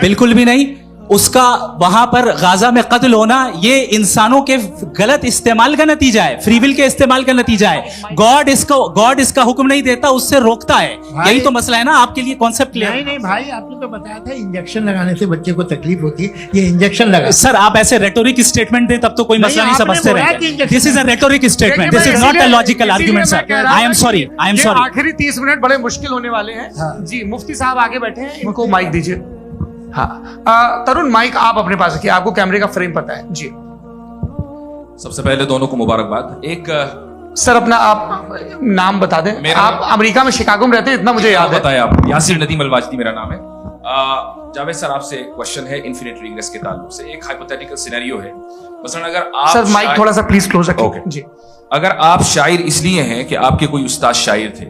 बिल्कुल भी नहीं। उसका वहां पर गाजा में कत्ल होना ये इंसानों के गलत इस्तेमाल का नतीजा है, फ्री विल के इस्तेमाल का नतीजा है। गॉड इसका हुक्म नहीं देता, उससे रोकता है। यही तो मसला है ना, आपके लिए कॉन्सेप्ट क्लियर? नहीं नहीं भाई, आपने तो बताया था इंजेक्शन लगाने से बच्चे को तकलीफ होती है, ये इंजेक्शन लगा। सर आप ऐसे रेटोरिक स्टेटमेंट दें तब तो कोई मसला नहीं आपने समझते बोला कि रहेंगे। injection- this is a rhetoric statement, this is not a logical argument sir. I am sorry, I am ये सॉरी। आखिरी 30 मिनट बड़े मुश्किल होने वाले हैं। हाँ। जी मुफ्ती साहब आगे बैठे हैं, इनको माइक दीजिए। हाँ तरुण माइक आप अपने पास रखिए, आपको कैमरे का फ्रेम पता है जी। सबसे पहले दोनों को मुबारकबाद। एक सर अपना आप नाम बता दें। मेरा आप अमेरिका में शिकागो में रहते हैं, इतना मुझे याद है। बताया आप, यासिर नदीम अलवाजदी मेरा नाम है। जावेद सर आपसे एक क्वेश्चन है इन्फिनिट रिग्रेस के ताल्लुक से। एक हाइपोथेटिकल सिनेरियो है, मसलन अगर आप सर माइक थोड़ा सा प्लीज क्लोज रखिए। ओके। जी अगर आप शायर इसलिए हैं कि आपके कोई उस्ताद शायर थे,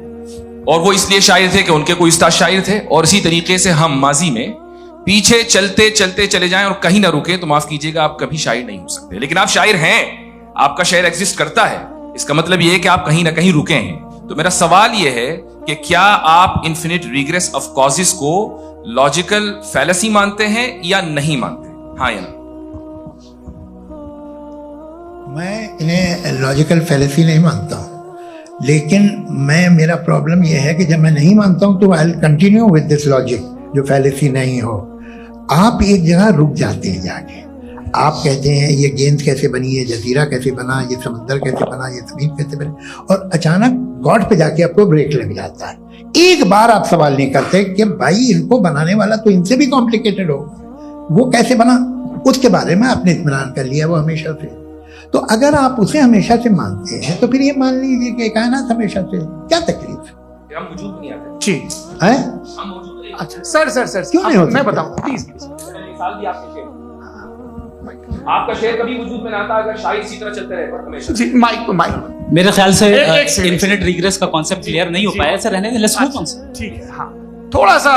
और वो इसलिए शायर थे कि उनके कोई उस्ताद शायर थे, और इसी तरीके से हम माजी में पीछे चलते चलते चले जाएं और कहीं ना रुके, तो माफ कीजिएगा आप कभी शायर नहीं हो सकते। लेकिन आप शायर हैं, आपका शायर एग्जिस्ट करता है, इसका मतलब यह है कि आप कहीं ना कहीं रुके हैं। तो मेरा सवाल यह है कि क्या आप इन्फिनिट रिग्रेस ऑफ कॉजेस को लॉजिकल फैलेसी मानते हैं या नहीं मानते? हाँ या ना? मैं इन्हें लॉजिकल फैलेसी नहीं मानता हूँ, लेकिन मेरा प्रॉब्लम यह है कि जब मैं नहीं मानता हूँ तो I continue with this logic जो फैलेसी नहीं हो। आप एक जगह रुक जाते हैं जाके, आप कहते हैं ये गेंद कैसे बनी, ये जजीरा कैसे बना, ये समंदर कैसे बना, ये जमीन कैसे बनी, और अचानक गॉड पे जाके आपको ब्रेक लग जाता है। एक बार आप सवाल नहीं करते कि भाई इनको बनाने वाला तो इनसे भी कॉम्प्लिकेटेड हो, वो कैसे बना, उसके बारे में आपने इत्मीनान कर लिया वो हमेशा से। तो अगर आप उसे हमेशा से मानते हैं तो फिर ये मान लीजिए कि कायनात हमेशा से, क्या तकलीफ हम वजूद नहीं आते जी। है? हम मौजूद नहीं। अच्छा सर सर सर क्यों नहीं होता? मैं बताऊं प्लीज। मिसाल दी आपके शेर, आपका शेर कभी वजूद में ना आता अगर शायर इसी तरह चलते रहे पर हमेशा। जी माइक मेरे ख्याल से एक सेकंड। इन्फिनिट रिग्रेस का कॉन्सेप्ट क्लियर नहीं हो पाया सर, रहने दें, लेट्स मूव ऑन सर। ठीक है। हाँ थोड़ा सा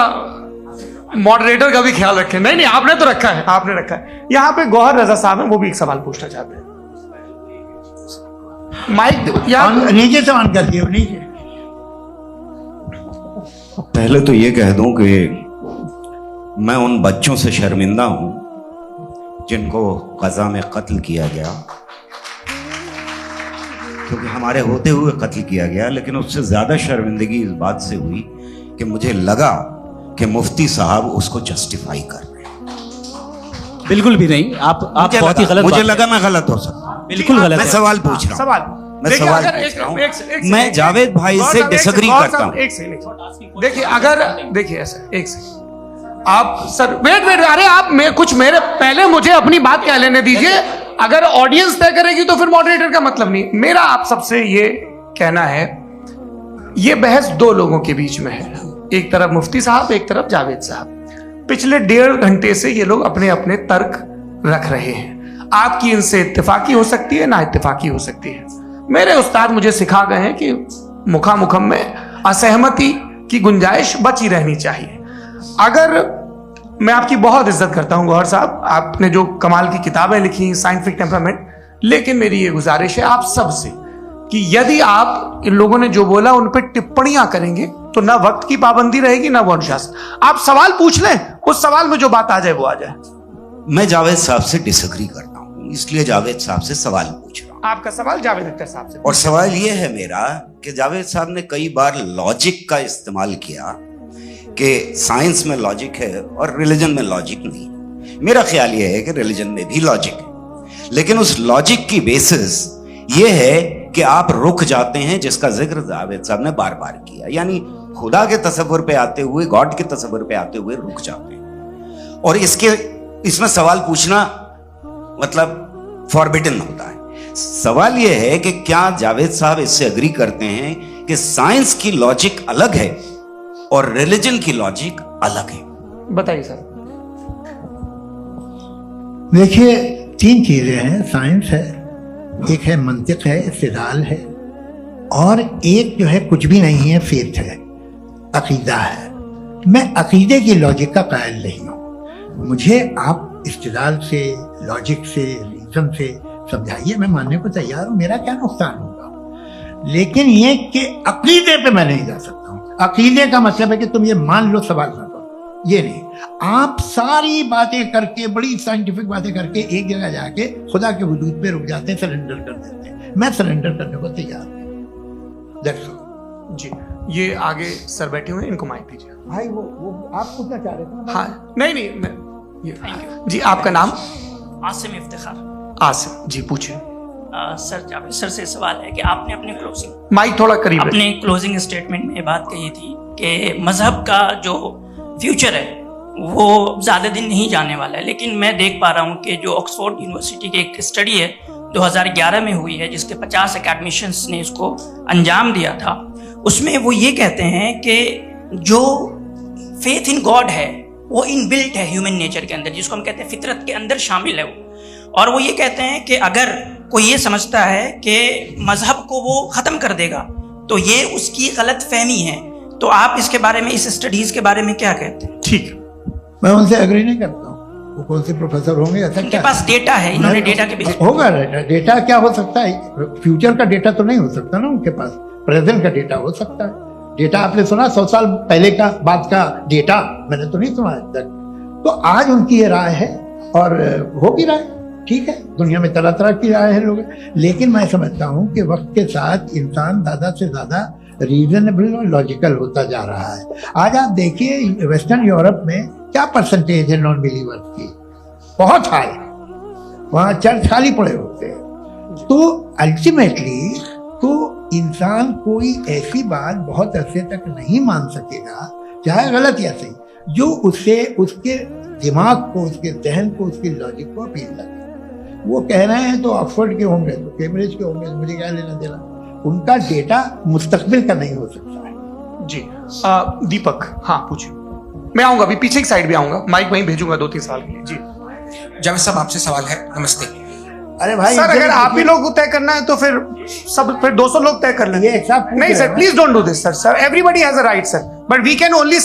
मॉडरेटर का भी ख्याल रखें। नहीं नहीं आपने तो रखा है, आपने रखा है। यहाँ पे गौहर रजा साहब हैं, वो भी एक सवाल पूछना चाहते हैं। माइक यार नीचे से ऑन कर दिए नीचे। पहले तो ये कह दूं कि मैं उन बच्चों से शर्मिंदा हूं जिनको गजा में कत्ल किया गया, क्योंकि हमारे होते हुए कत्ल किया गया। लेकिन उससे ज्यादा शर्मिंदगी इस बात से हुई कि मुझे लगा कि मुफ्ती साहब उसको जस्टिफाई कर रहे हैं। बिल्कुल भी नहीं, आप बहुत ही गलत मुझे बात लगा मैं गलत हो सकता, बिल्कुल गलत मैं है। सवाल पूछ रहा हूं। सवाल मैं देखिए, सवाल अगर पूछ रहा हूं। एक मैं जावेद भाई गौर से साहब, डिसएग्री गौर करता साहब, हूं। एक सेकंड देखिए, अगर देखिए ऐसा एक सेकंड आप सर वेट अरे आप कुछ मेरे पहले मुझे अपनी बात कह लेने दीजिए। अगर ऑडियंस तय करेगी तो फिर मॉडरेटर का मतलब नहीं। मेरा आप सबसे ये कहना है, ये बहस दो लोगों के बीच में है, एक तरफ मुफ्ती साहब, एक तरफ जावेद साहब। पिछले 1.5 घंटे से ये लोग अपने अपने तर्क रख रहे हैं। आपकी इनसे इत्तेफाकी हो सकती है, ना इत्तेफाकी हो सकती है। मेरे उस्ताद मुझे सिखा गए हैं कि मुखामुखम में असहमति की गुंजाइश बची रहनी चाहिए। अगर मैं आपकी बहुत इज्जत करता हूं गौहर साहब, आपने जो कमाल की किताबें लिखी साइंटिफिक टेम्परामेंट, लेकिन मेरी ये गुजारिश है आप सबसे कि यदि आप इन लोगों ने जो बोला उन पर टिप्पणियां करेंगे तो ना वक्त की पाबंदी रहेगी ना वो अनुशासन। आप सवाल पूछ लें, उस सवाल में जो बात आ जाए वो आ जाए। मैं जावेद साहब से डिसएग्री करता हूं, इसलिए जावेद साहब से सवाल पूछ रहा हूं। आपका सवाल जावेद अख्तर साहब से। और सवाल यह है मेरा कि जावेद साहब ने कई बार लॉजिक का इस्तेमाल किया कि साइंस में लॉजिक है और रिलीजन में लॉजिक नहीं। मेरा ख्याल यह है कि रिलीजन में भी लॉजिक है, लेकिन उस लॉजिक की बेसिस यह है कि आप रुक जाते हैं, जिसका जिक्र जावेद साहब ने बार बार किया, यानी खुदा के तसव्वुर पे आते हुए, गॉड के तसव्वुर पे आते हुए रुक जाते हैं। और इसमें सवाल पूछना मतलब फॉरबिडन होता है। सवाल यह है कि क्या जावेद साहब इससे एग्री करते हैं कि साइंस की लॉजिक अलग है और रिलीजन की लॉजिक अलग है? बताइए सर। देखिए 3 चीजें हैं, साइंस है, एक है मंतिक है, इस्तिदलाल है, और एक जो है कुछ भी नहीं है, फेथ है, अकीदा है। मैं अकीदे की लॉजिक का कायल नहीं हूँ। मुझे आप इस्तिदलाल से, लॉजिक से, रीजन से समझाइए, मैं मानने को तैयार हूँ, मेरा क्या नुकसान होगा। लेकिन ये कि अकीदे पे मैं नहीं जा सकता हूँ। अकीदे का मतलब है कि तुम ये मान लो, सवाल ना करो। ये नहीं। आप सारी बातें करके, बड़ी साइंटिफिक बातें करके एक जगह जाके खुदा के वजूद पे रुक जाते हैं, सरेंडर कर देते हैं। मैं सरेंडर करने को तैयार हूँ। That's all। जी, ये आगे सर बैठे हुए हैं, इनको माइक दीजिए। भाई वो आप पूछना चाह रहे थे ना? हाँ, नहीं मैं ये जी, आपका नाम? आसिम इफ्तिखार। आसिम जी, पूछिए। सर, जावेद सर से सवाल है कि आपने अपने क्लोजिंग माइक थोड़ा करीब अपने क्लोजिंग स्टेटमेंट में बात कही थी कि मजहब का जो फ्यूचर है वो ज़्यादा दिन नहीं जाने वाला है, लेकिन मैं देख पा रहा हूँ कि जो ऑक्सफोर्ड यूनिवर्सिटी की एक स्टडी है 2011 में हुई है, जिसके 50 एकेडमिशियंस ने इसको अंजाम दिया था, उसमें वो ये कहते हैं कि जो फेथ इन गॉड है वो इनबिल्ट है ह्यूमन नेचर के अंदर, जिसको हम कहते हैं फितरत के अंदर शामिल है वो। और वो ये कहते हैं कि अगर कोई ये समझता है कि मजहब को वो ख़त्म कर देगा तो ये उसकी गलत फहमी है। तो आप इसके बारे में, इस स्टडीज़ के बारे में क्या कहते हैं? ठीक, मैं उनसे एग्री नहीं करता हूँ। वो कौन से प्रोफेसर होंगे? ऐसा उनके क्या पास डेटा है, इन्होंने डेटा के बेसिस होगा। डेटा क्या हो सकता है? फ्यूचर का डेटा तो नहीं हो सकता ना उनके पास, प्रेजेंट का डेटा हो सकता है। डेटा आपने सुना 100 साल पहले का बाद का डेटा? मैंने तो नहीं सुना आज तक। तो आज उनकी ये राय है और हो भी रहा है, ठीक है। दुनिया में तरह तरह की राय है लोग, लेकिन मैं समझता हूँ कि वक्त के साथ इंसान ज्यादा से ज्यादा रीजनेबल और लॉजिकल होता जा रहा है। आज आप देखिए वेस्टर्न यूरोप में क्या परसेंटेज है नॉन बिलीवर्स की, बहुत हाई। वहाँ चर्च खाली पड़े होते हैं। तो अल्टीमेटली तो इंसान कोई ऐसी बात बहुत अरसे तक नहीं मान सकेगा, चाहे गलत या सही, जो उससे उसके दिमाग को, उसके जहन को, उसके लॉजिक को अपील लगे। वो कह रहे हैं तो ऑक्सफोर्ड के होंगे तो कैम्ब्रिज के होंगे, मुझे क्या लेना देना। उनका डेटा मुस्तकबिल का नहीं हो सकता है। जी। दीपक, हाँ पूछिए। मैं आऊंगा, अभी पीछे की साइड भी आऊंगा, माइक वहीं भेजूंगा 2-3 साल के लिए। जी जावेद साहब, आपसे सवाल है। नमस्ते। अरे भाई सर, अगर आप ही लोग को तय करना है तो फिर 200 लोग तय कर लेंगे। ये एक साथ पूछ नहीं रहे सर, हैं। Please don't do this sir. Sir, everybody has a right sir, but we can only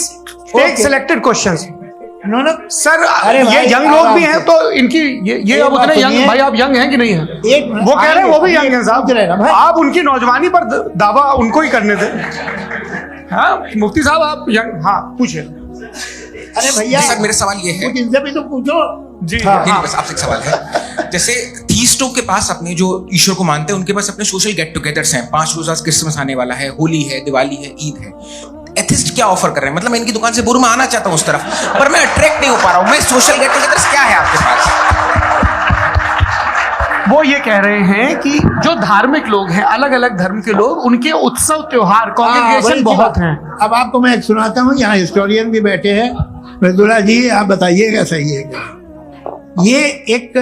take selected questions. No sir, अरे ये भाई, यंग लोग भी हैं तो इनकी ये अब उतने सुनिए। यंग, भाई आप यंग हैं कि नहीं हैं? एक मिनट, वो कह रहे हैं वो भी यंग हैं पूछ रहे हैं ना साहब। भाई। आप उनकी नौजवानी पर दावा उनको ही करने थे। हाँ मुफ्ती साहब, आप यंग, हाँ पूछिए। अरे भैया, सर, मेरा सवाल ये है। कुछ इनसे भी तो पूछो। जी हाँ। नहीं, बस आपसे एक सवाल है। जैसे थीस्टों के पास, अपने जो ईश्वर को मानते हैं, उनके पास अपने सोशल गेट टुगेदर्स हैं। 5 रोजा क्रिसमस आने वाला है, होली है, दिवाली है, ईद है। एथिस्ट क्या ऑफर कर रहे हैं? मतलब मैं इनकी दुकान से बुर में आना चाहता हूं उस तरफ, पर मैं अट्रैक्ट नहीं हो पा रहा हूं। मैं सोशल गेट टुगेदर्स क्या है आपके पास? वो ये कह रहे हैं कि जो धार्मिक लोग हैं, अलग अलग धर्म के लोग, उनके उत्सव त्योहार, कॉन्ग्रेगेशन बहुत हैं। अब आपको मैं एक सुनाता हूँ, यहाँ हिस्टोरियन भी बैठे हैं। मजदूरा जी, आप बताइएगा सही है क्या? ये एक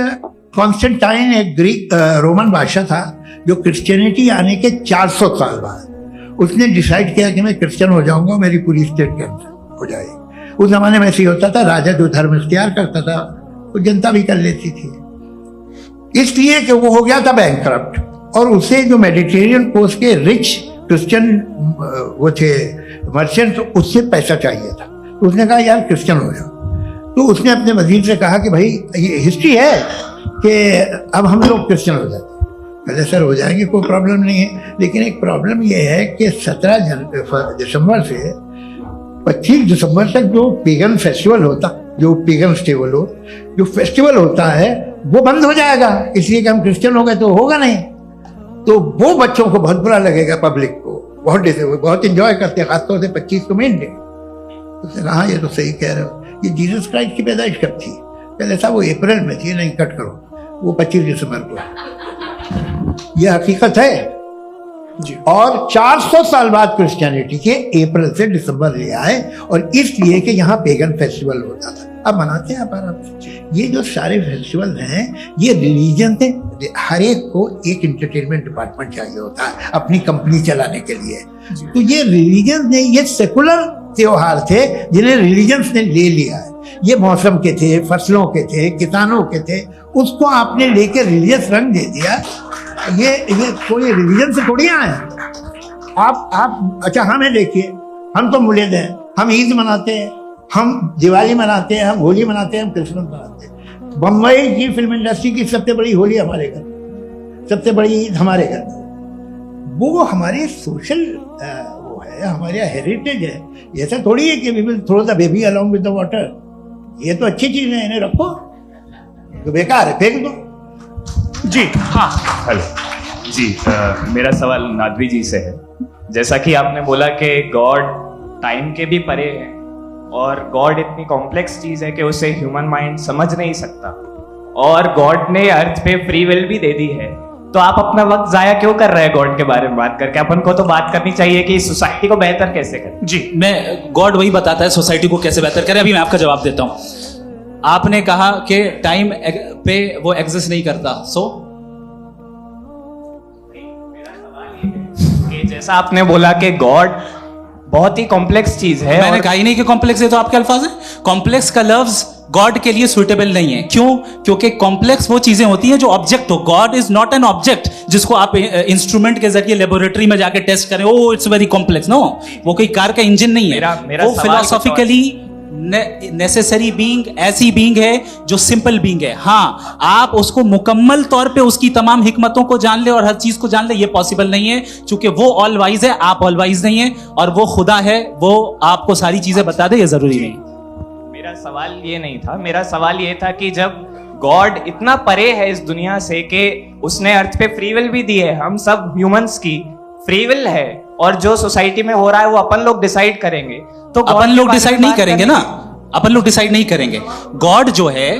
कॉन्स्टेंटाइन, एक ग्रीक रोमन बादशाह था, जो क्रिश्चियनिटी आने के 400 साल बाद उसने डिसाइड किया कि मैं क्रिश्चियन हो जाऊंगा, मेरी पूरी स्टेट कैंसिल हो जाएगी। उस जमाने में ऐसे ही होता था, राजा जो धर्म इख्तियार करता था वो जनता भी कर लेती थी, इसलिए कि वो हो गया था बैंकरप्ट। और उसे जो मेडिटेरियन कोस्ट के रिच क्रिश्चियन वो थे मर्चेंट, उससे पैसा चाहिए था। तो उसने कहा यार क्रिश्चियन हो जाओ। तो उसने अपने वजीर से कहा कि भाई ये हिस्ट्री है कि अब हम लोग क्रिश्चियन हो जाते हैं। पहले सर हो जाएंगे, कोई प्रॉब्लम नहीं है, लेकिन एक प्रॉब्लम ये है कि 17 दिसंबर से 25 दिसंबर तक जो पेगन फेस्टिवल होता, जो पेगन फेस्टिवल होता है वो बंद हो जाएगा, इसलिए कि हम क्रिश्चियन हो गए तो होगा नहीं। तो वो बच्चों को बहुत बुरा लगेगा, पब्लिक को बहुत इंजॉय करते हैं, खासतौर से 25 को मेन डे। उसने कहा ये तो सही कह रहे हो, ये जीसस क्राइस्ट की पैदाइश कब थी? पहले साहब वो अप्रैल में थी, नहीं कट करो, वो 25 दिसंबर को। ये हकीकत है जी। और 400 साल बाद क्रिश्चियनिटी के अप्रैल से दिसंबर ले आए, और इसलिए कि यहाँ पेगन फेस्टिवल होता था। अब मनाते हैं आप। ये जो सारे फेस्टिवल हैं ये रिलीजन थे। हर एक को एक इंटरटेनमेंट डिपार्टमेंट चाहिए होता है अपनी कंपनी चलाने के लिए। तो ये रिलीजन ने, ये सेकुलर त्योहार थे जिन्हें रिलीजन्स ने ले लिया है। ये मौसम के थे, फसलों के थे, किसानों के थे, उसको आपने लेके रिलीजियस रंग दे दिया। ये कोई रिलीजन से थोड़ी आए हैं आप। अच्छा हमें देखिए, हम तो मुल्द हैं, हम ईद मनाते हैं, हम दिवाली मनाते हैं, हम होली मनाते हैं, हम क्रिसमस मनाते हैं। बम्बई की फिल्म इंडस्ट्री की सबसे बड़ी होली हमारे घर, सबसे बड़ी ईद हमारे घर। वो हमारे सोशल वो है, है, हमारे हेरिटेज है। ऐसा थोड़ी है कि we will throw the baby along with the water. ये तो अच्छी चीज है, इन्हें रखो, तो बेकार है फेंक दो। जी हाँ हेलो जी, मेरा सवाल नादवी जी से है। जैसा कि आपने बोला कि गॉड टाइम के भी परे है और गॉड इतनी कॉम्प्लेक्स चीज है कि उसे ह्यूमन माइंड समझ नहीं सकता, और गॉड ने अर्थ पे फ्री विल भी दे दी है, तो आप अपना वक्त जाया क्यों कर रहे हैं गॉड के बारे में बात करके? अपन को तो बात करनी चाहिए कि सोसाइटी को बेहतर कैसे करें। जी मैं गॉड वही बताता है सोसाइटी को कैसे बेहतर करे। अभी मैं आपका जवाब देता हूं। आपने कहा कि टाइम पे वो एग्जिस्ट नहीं करता, कि जैसा आपने बोला कि गॉड बहुत ही कॉम्प्लेक्स चीज है। मैंने और कहा ही नहीं कि कॉम्प्लेक्स है, तो आपके अल्फाज हैं। कॉम्प्लेक्स का लफ्ज गॉड के लिए सुइटेबल नहीं है। क्यों? क्योंकि कॉम्प्लेक्स वो चीजें होती हैं जो ऑब्जेक्ट हो। God is not an object जिसको आप इंस्ट्रूमेंट के जरिए लेबोरेटरी में जाके टेस्ट करें, oh it's very complex. No, वो कोई कार का इंजन नहीं है। मेरा वो सवाल फिलोसॉफिकली नेसेसरी बीइंग ऐसी बीइंग है जो सिंपल बीइंग है। हाँ, आप उसको मुकम्मल तौर पे उसकी तमाम हिकमतों को जान ले और हर चीज को जान ले, ये पॉसिबल नहीं है, क्योंकि वो ऑल वाइज है, आप ऑल वाइज नहीं है, और वो खुदा है, वो आपको सारी चीजें बता दे, ये जरूरी नहीं। मेरा सवाल ये नहीं था, मेरा सवाल ये था कि जब गॉड इतना परे है इस दुनिया से कि उसने अर्थ पे फ्री विल भी दी है, हम सब ह्यूमंस की फ्री विल है, और जो सोसाइटी में हो रहा है वो अपन लोग डिसाइड करेंगे, तो अपन लोग डिसाइड नहीं करेंगे ना, अपन लोग डिसाइड नहीं करेंगे। गॉड जो है,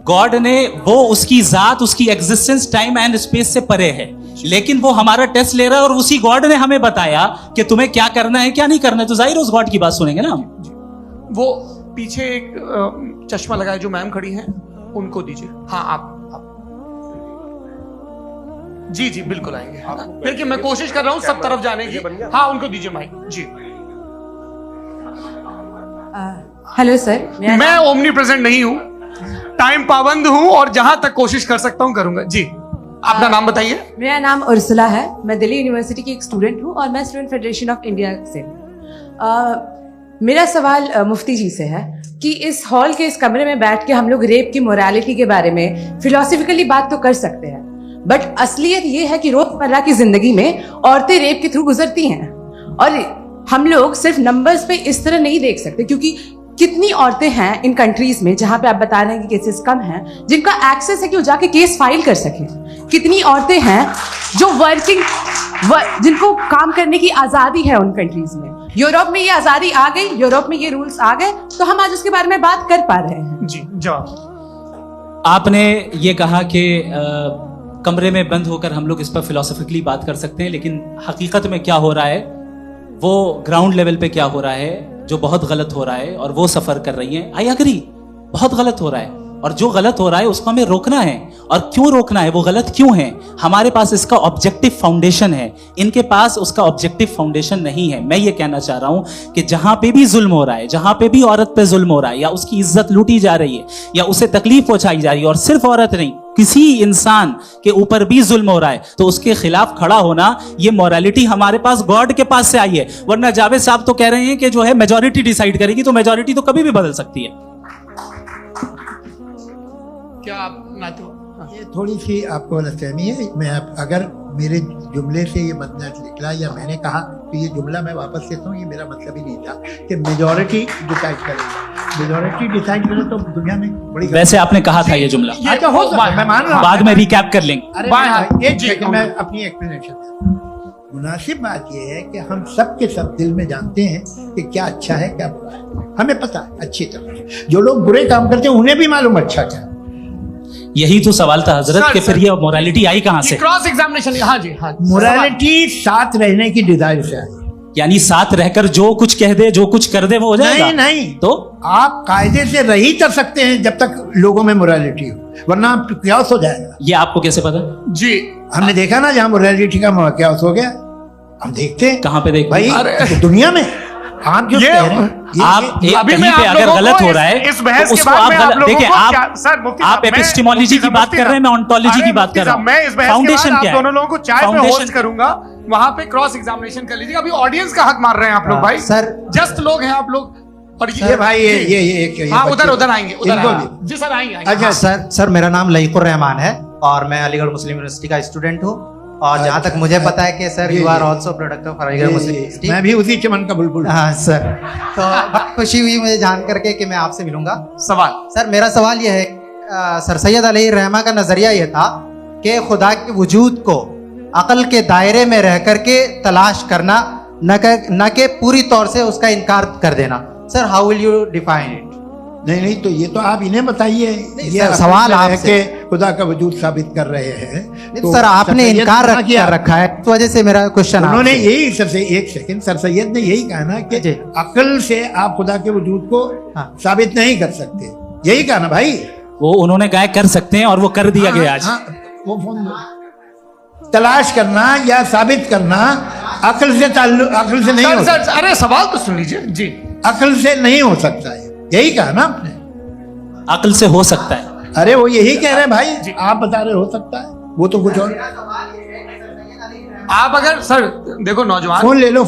गॉड ने वो उसकी जात, उसकी एग्जिस्टेंस टाइम एंड स्पेस से परे है, लेकिन वो हमारा टेस्ट ले रहा है और उसी गॉड ने हमें बताया कि तुम्हें क्या करना है क्या नहीं करना है, तो जाहिर उस गॉड की बात सुनेंगे ना हम। वो पीछे एक चश्मा लगाए जो मैम खड़ी हैं, उनको दीजिए। हाँ आप जी जी बिल्कुल आएंगे। देखिए मैं कोशिश कर रहा हूँ सब तरफ जाने की। हाँ उनको दीजिए माइक जी। हेलो सर, मैं ओमनी प्रेजेंट नहीं हूँ, टाइम पाबंद हूँ, और जहां तक कोशिश कर सकता हूँ करूंगा। जी अपना नाम बताइए। मेरा नाम उर्सुला है, मैं दिल्ली यूनिवर्सिटी की एक स्टूडेंट हूँ और मैं स्टूडेंट फेडरेशन ऑफ इंडिया से हूँ। मेरा सवाल मुफ्ती जी से है कि इस हॉल के इस कमरे में बैठ के हम लोग रेप की मोरालिटी के बारे में फिलोसफिकली बात तो कर सकते हैं, बट असलियत ये है कि रोजमर्रा की जिंदगी में औरतें रेप के थ्रू गुजरती हैं, और हम लोग सिर्फ नंबर्स पे इस तरह नहीं देख सकते, क्योंकि कितनी औरतें हैं इन कंट्रीज में जहां पे आप बता रहे हैं कि केसेस कम हैं, जिनका एक्सेस है कि वो जाके केस फाइल कर सकें। कितनी औरतें हैं जो जिनको काम करने की आजादी है उन कंट्रीज में। यूरोप में ये आजादी आ गई, यूरोप में ये रूल्स आ गए, तो हम आज उसके बारे में बात कर पा रहे हैं। जी जवाब। आपने ये कहा कि कमरे में बंद होकर हम लोग इस पर फिलोसफिकली बात कर सकते हैं, लेकिन हकीकत में क्या हो रहा है, वो ग्राउंड लेवल पे क्या हो रहा है, जो बहुत गलत हो रहा है, और वो सफर कर रही हैं। आई एग्री, बहुत गलत हो रहा है, और जो गलत हो रहा है उसको हमें रोकना है। और क्यों रोकना है, वो गलत क्यों है? हमारे पास इसका ऑब्जेक्टिव फाउंडेशन है, इनके पास उसका ऑब्जेक्टिव फाउंडेशन नहीं है। मैं ये कहना चाह रहा हूं कि जहां पे भी जुल्म हो रहा है, जहां पे भी औरत पे जुल्म हो रहा है, या उसकी इज्जत लूटी जा रही है, या उसे तकलीफ पहुंचाई जा रही है, और सिर्फ औरत नहीं, किसी इंसान के ऊपर भी जुल्म हो रहा है, तो उसके खिलाफ खड़ा होना, ये मोरालिटी हमारे पास गॉड के पास से आई है। वरना जावेद साहब तो कह रहे हैं कि जो है मेजॉरिटी डिसाइड करेगी, तो मेजॉरिटी तो कभी भी बदल सकती है। क्या आप ये थोड़ी सी आपको गलतफहमी है। मैं अगर मेरे जुमले से ये मतलब निकला या मैंने कहा, तो ये जुमला मैं वापस लेता हूँ, ये मेरा मतलब ही नहीं था कि मेजॉरिटी डिसाइड करेगी। मेजॉरिटी डिसाइड करे तो दुनिया में बड़ी, वैसे आपने कहा था ये जुमला, अच्छा हो सकता है, मैं मान रहा हूँ, बाद में रिकैप कर लेंगे। अरे एक सेकंड, मैं अपनी एक्सप्लेनेशन। मुनासिब बात यह है कि हम सब के सब दिल में जानते हैं कि क्या अच्छा है क्या बुरा है, हमें पता है अच्छी तरह। जो लोग बुरे काम करते हैं उन्हें भी मालूम अच्छा क्या। यही तो सवाल था हजरत, कि फिर ये मोरालिटी आई कहां से? Cross examination. हाँ जी हाँ। मोरालिटी साथ रहने की डिजायर से आई, यानी साथ रहकर जो कुछ कह दे, जो कुछ कर दे, वो हो जाएगा? नहीं नहीं, तो आप कायदे से रही कर सकते हैं जब तक लोगों में मोरालिटी हो, वरना आप क्यास हो जाएगा। ये आपको कैसे पता? जी हमने देखा ना, जहाँ मोरालिटी का क्यास हो गया, हम देखते हैं। कहाँ पे देख भाई? दुनिया में। आप जो कह रहे हैं, आप कहीं पे अगर गलत हो रहा है, इस बहस तो के उसको बाद आप मैं आप गलत लोगों देखिए। को सर मुफ्ती साहब, आप एपिस्टेमोलॉजी की बात कर रहे हैं, मैं ऑन्टोलॉजी की बात कर रहा हूँ। मैं इस बहस फाउंडेशन के बाद क्या आप है? दोनों लोगों को चाय पे होस्ट करूंगा, वहां पे क्रॉस एग्जामिनेशन कर लीजिए। अभी ऑडियंस का हक मार रहे हैं आप लोग भाई, सर जस्ट लोग हैं आप लोग। और ये भाई ये हाँ उधर आएंगे, उधर इनको आएंगे। जी सर आएंगे। अच्छा सर मेरा नाम लईकुर रहमान है और मैं अलीगढ़ मुस्लिम यूनिवर्सिटी का स्टूडेंट हूँ और जहाँ तक मुझे पता है कि sir you are also product of Aligarh Muslim University. मैं भी उसी चमन का बुलबुल। हाँ सर, तो बहुत खुशी हुई मुझे जान करके कि मैं आपसे मिलूंगा। सवाल सर मेरा सवाल यह है, सर सैयद अलैहि रहमा का नजरिया यह था कि खुदा के वजूद को अकल के दायरे में रह करके तलाश करना, न कि पूरी तौर से उसका इनकार कर देना। Sir how will you define it? नहीं तो ये तो आप इन्हें बताइए। ये सर, सवाल है आपसे कि खुदा का वजूद साबित कर रहे हैं। तो सर आपने इनकार कर रखा है, इस वजह से मेरा क्वेश्चन उन्होंने यही सबसे एक सेकंड सर सैयद ने यही कहा ना कि अकल से आप खुदा के वजूद को साबित नहीं कर सकते, यही कहा ना भाई। वो उन्होंने कहा कर सकते हैं और वो कर दिया गया आज। वो फोन तलाश करना या साबित करना अकल से अकल से नहीं हो सकता। अरे सवाल तो सुन लीजिए जी। अकल से नहीं हो सकता है, यही कहा ना आपने। अकल से हो सकता है। अरे वो यही कह रहे हैं भाई, आप बता रहे हो सकता है, वो तो कुछ और। आप अगर सर देखो नौजवान फोन ले लो,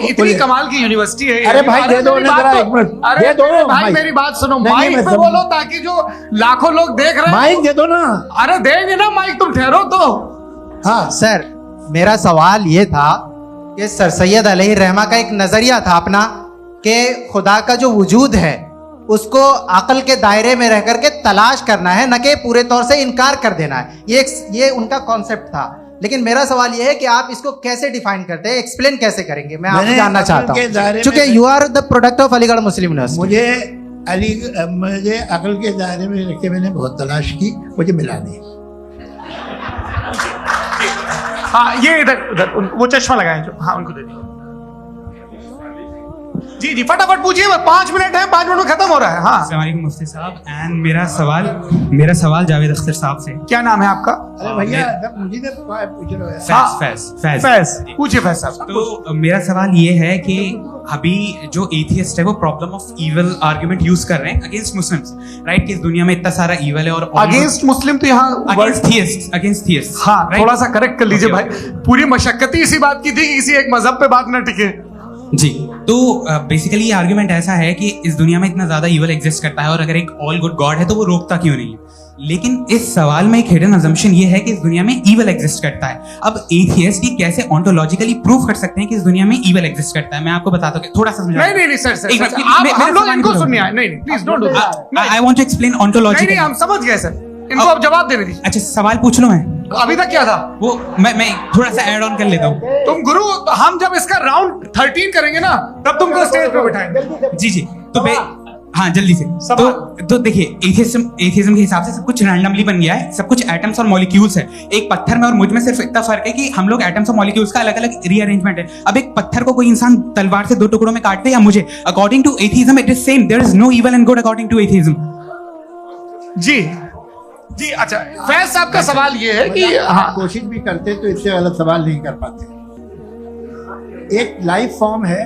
इतनी कमाल की यूनिवर्सिटी है। अरे भाई दे दो ना जरा, एक मिनट दे दो भाई, मेरी बात सुनो, माइक पे बोलो ताकि जो लाखों लोग देख रहे हैं। माइक दे दो ना। अरे देंगे ना माइक, तुम ठहरो तो। हाँ सर, मेरा सवाल ये था कि सर सैयद अलैहि रहमा का एक नजरिया था अपना कि खुदा का जो वजूद है उसको अकल के दायरे में रह करके तलाश करना है, न कि पूरे तौर से इनकार कर देना है। ये उनका कॉन्सेप्ट था। लेकिन मेरा सवाल ये है कि आप इसको कैसे डिफाइन करते हैं, एक्सप्लेन कैसे करेंगे, मैं आपसे जानना चाहता हूँ, क्योंकि you are the product of Aligarh Muslim University. मुझे अकल के दायरे में रख के मैंने बहुत तलाश की, मुझे मिला नहीं। हाँ ये इधर वो चश्मा लगाए जो, हाँ उनको दे दीजिए। जी जी फटाफट पूछिए, 5 मिनट है, 5 मिनट में खत्म हो रहा है। हाँ अस्सलाम वालेकुम मुफ्ती साहब। एंड मेरा सवाल जावेद अख्तर साहब से। क्या नाम है आपका? अरे भैया मुझे पूछ रहे हो। फैज पूछिए फैज साहब। तो मेरा सवाल ये है कि अभी जो एथियस्ट है वो problem of evil argument use कर रहे हैं अगेंस्ट मुस्लिम्स, राइट? कि इस दुनिया में इतना सारा इविल है और अगेंस्ट मुस्लिम तो यहाँ अगेंस्ट थियस्ट। हाँ थोड़ा सा करेक्ट कर लीजिए भाई, पूरी मशक्कत ही इसी बात की थी कि किसी एक मजहब पे बात न टिके। जी, तो बेसिकली ये आर्गुमेंट ऐसा है कि इस दुनिया में इतना ज्यादा इविल एग्जिस्ट करता है और अगर एक ऑल गुड गॉड है तो वो रोकता क्यों नहीं है? लेकिन इस सवाल में एक हिडन अजम्पशन ये है कि इस दुनिया में इविल एग्जिस्ट करता है। अब एथियस्ट ही कैसे ऑन्टोलॉजिकली प्रूव कर सकते हैं कि इस दुनिया में इविल एग्जिस्ट करता है? मैं आपको बताता हूँ, थोड़ा सा समझा। नहीं सर हम लोग इनको सुनिए। नहीं please don't do that. I want to explain ontologically. नहीं हम समझ गए सर, इनको अब जवाब देने दीजिए। अच्छा सवाल पूछ लूं मैं? अभी तक क्या था वो मैं थोड़ा सा ऐड ऑन कर लेता हूँ। तुम गुरु, हम जब इसका राउंड 13 करेंगे ना तब तुमको स्टेज पे बिठाएंगे। जी तो हाँ जल्दी से। तो देखिए एथियज्म के हिसाब से सब कुछ रैंडमली बन गया है, सब कुछ एटम्स और मॉलिक्यूल्स है। एक पत्थर में और मुझ में सिर्फ इतना फर्क है कि हम लोग एटम्स और मॉलिक्यूल्स का अलग अलग रीअरेंजमेंट है। अब एक पत्थर को कोई इंसान तलवार से 2 टुकड़ों में काट दे या मुझे, according to atheism it is same. There is no evil and good according to atheism. जी अच्छा, फैज साहब का सवाल ये है कि हाँ कोशिश भी करते तो इससे गलत सवाल नहीं कर पाते। एक लाइफ फॉर्म है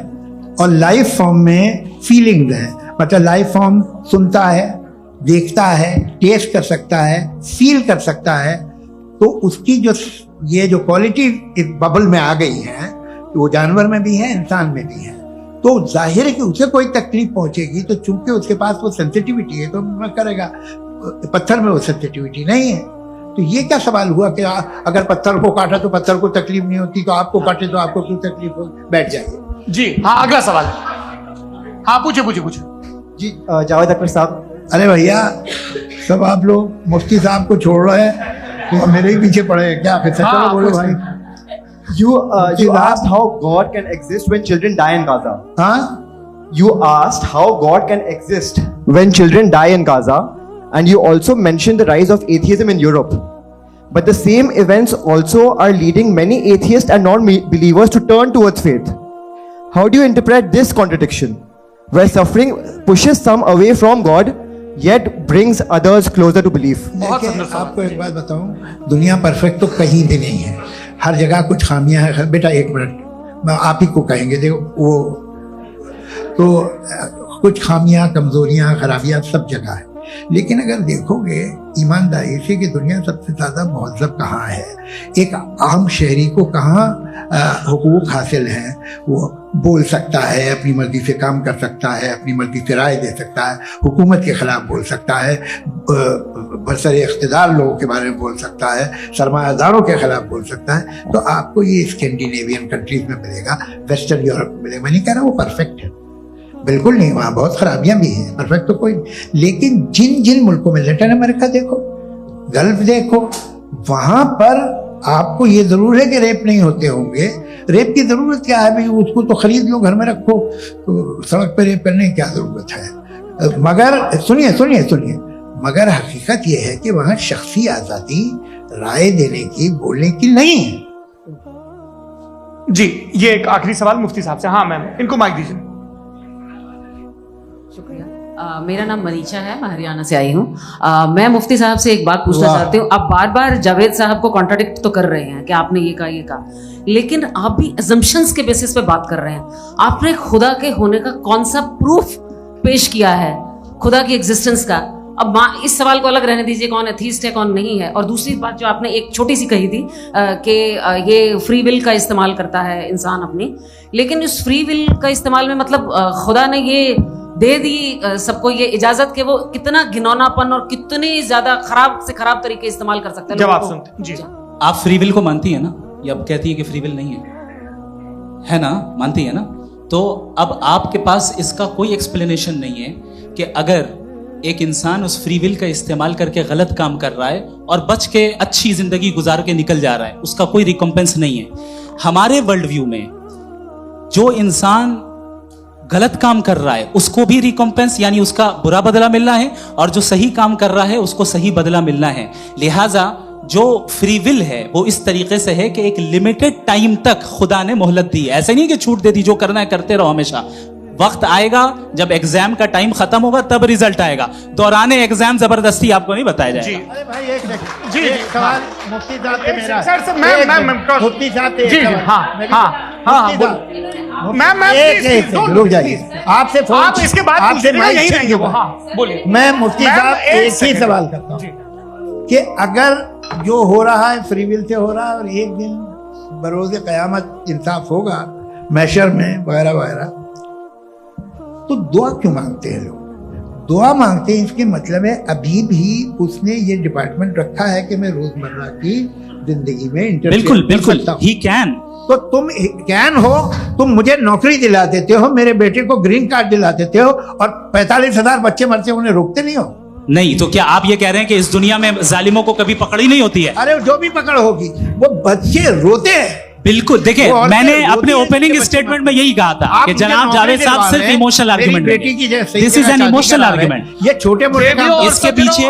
और लाइफ फॉर्म में फीलिंग्स है, मतलब लाइफ फॉर्म सुनता है, देखता है, टेस्ट कर सकता है, फील कर सकता है। तो उसकी जो क्वालिटी इस बबल में आ गई है, तो वो जानवर में भी है, इंसान में भी है। तो जाहिर है कि उसे कोई तकलीफ पहुंचेगी, तो चूंकि उसके पास वो सेंसिटिविटी है तो मैं करेगा। पत्थर में वो सेंसिटिविटी नहीं है। तो ये क्या सवाल हुआ कि अगर पत्थर को काटा तो पत्थर को तकलीफ नहीं होती, तो आपको काटे तो आपको क्यों तकलीफ हो? बैठ जाइए। जी हाँ अगला सवाल। हाँ पूछे जी जावेद अख्तर साहब। अरे भैया सब आप लोग मुफ्ती साहब को छोड़ रहे हैं तो मेरे ही पीछे पड़े हैं क्या? फिर चलो बोलो भाई। You asked how God can exist when children die in Gaza. You asked how God can exist when children die in Gaza, and you also mentioned the rise of atheism in Europe. But the same events also are leading many atheists and non-believers to turn towards faith. How do you interpret this contradiction, where suffering pushes some away from God, yet brings others closer to belief? आपको एक बात बताऊं, दुनिया perfect तो कहीं भी नहीं है, हर जगह कुछ खामियां हैं। बेटा एक मिनट, मैं आप ही को कहेंगे, देखो वो तो कुछ खामियां, कमजोरियां, खराबियां सब जगह है। लेकिन अगर देखोगे ईमानदारी से कि दुनिया सबसे ज़्यादा महज़ब कहाँ है, एक आम शहरी को कहाँ हुकूक हासिल हैं, वो बोल सकता है, अपनी मर्जी से काम कर सकता है, अपनी मर्जी से राय दे सकता है, हुकूमत के ख़िलाफ़ बोल सकता है, बरसर इख्तिदार लोगों के बारे में बोल सकता है, सरमायादारों के ख़िलाफ़ बोल सकता है। तो आपको ये स्कैंडिनेवियन कंट्रीज़ में मिलेगा, वेस्टर्न यूरोप में मिलेगा। मैं नहीं कह रहा वो परफेक्ट है, बिल्कुल नहीं, वहाँ बहुत खराबियां भी हैं, परफेक्ट तो कोई नहीं। लेकिन जिन जिन मुल्कों में, लैटिन अमेरिका देखो, गल्फ देखो, वहाँ पर आपको ये ज़रूर है कि रेप नहीं होते होंगे। रेप की ज़रूरत क्या है भाई, उसको तो ख़रीद लो, घर में रखो, तो सड़क पर रेप करने की क्या ज़रूरत है। मगर सुनिए सुनिए सुनिए, मगर हकीकत ये है कि वहाँ शख्सी आज़ादी राय देने की, बोलने की नहीं है। जी, ये एक आखिरी सवाल मुफ्ती साहब से। हाँ मैम, इनको माइक दीजिए। शुक्रिया। मेरा नाम मनीषा है, मैं हरियाणा से आई हूँ। मैं मुफ्ती साहब से एक बात पूछना चाहती हूँ। आप बार बार जावेद साहब को कॉन्ट्राडिक्ट तो कर रहे हैं कि आपने ये कहा, लेकिन आप भी अजम्पशंस के बेसिस पे बात कर रहे हैं। आपने खुदा के होने का कौन सा प्रूफ पेश किया है, खुदा की एग्जिस्टेंस का? अब इस सवाल को अलग रहने दीजिए, कौन एथीस्ट है कौन नहीं है। और दूसरी बात जो आपने एक छोटी सी कही थी कि ये फ्री विल का इस्तेमाल करता है इंसान अपनी, लेकिन उस फ्री विल का इस्तेमाल में मतलब खुदा ने ये दे दी सबको ये इजाजत कि वो कितना घिनौनापन और कितनी ज्यादा खराब से खराब तरीके इस्तेमाल कर सकते हैं। जवाब सुनते जी। आप फ्री विल को मानती है ना, या अब कहती है कि फ्री विल नहीं है ना, मानती है ना? तो अब आपके पास इसका कोई एक्सप्लेनेशन नहीं है कि अगर एक इंसान उस फ्री विल का इस्तेमाल करके गलत काम कर रहा है और बच के अच्छी जिंदगी गुजार के निकल जा रहा है, उसका कोई रिकम्पेंस नहीं है। हमारे वर्ल्ड व्यू में जो इंसान गलत काम कर रहा है उसको भी रिकम्पेंस यानी उसका बुरा बदला मिलना है, और जो सही काम कर रहा है उसको सही बदला मिलना है। लिहाजा जो फ्री विल है वो इस तरीके से है कि एक लिमिटेड टाइम तक खुदा ने मोहलत दी है। ऐसे नहीं कि छूट दे दी, जो करना है करते रहो हमेशा। वक्त आएगा जब एग्जाम का टाइम खत्म होगा तब रिजल्ट आएगा, दौराने एग्जाम जबरदस्ती आपको नहीं बताया जाएगा। अरे भाई एक सेकंड, जी एक सवाल मुफ्ती साहब से मेरा। सर मैं मुफ्ती साहब से जी एक सवाल। मैम रुक जाइए, आपसे आप इसके बाद आपसे यही रहेंगे वो। हाँ बोलिए। मैं मुफ्ती साहब एक ही सवाल करता हूँ कि अगर जो हो रहा है फ्री विल से हो रहा है और एक दिन बरोज़ क़यामत इंसाफ होगा मैशर में वगैरह वगैरह, तो दुआ क्यों मांगते हैं लोग? दुआ मांगते हैं इसके मतलब है अभी भी उसने ये डिपार्टमेंट रखा है कि मैं रोजमर्रा की जिंदगी में बिल्कुल बिल्कुल ही कैन। तो तुम कैन हो, तुम मुझे नौकरी दिला देते हो, मेरे बेटे को ग्रीन कार्ड दिला देते हो, और 45,000 बच्चे मरते उन्हें रोकते नहीं हो। नहीं तो क्या आप ये कह रहे हैं कि इस दुनिया में जालिमों को कभी पकड़ ही नहीं होती है? अरे जो भी पकड़ होगी वो बच्चे रोते हैं। बिल्कुल, देखिए मैंने अपने ओपनिंग स्टेटमेंट में यही कहा था कि जनाब जावेद साहब सिर्फ emotional argument, this is an emotional argument. ये छोटे मोटे इसके पीछे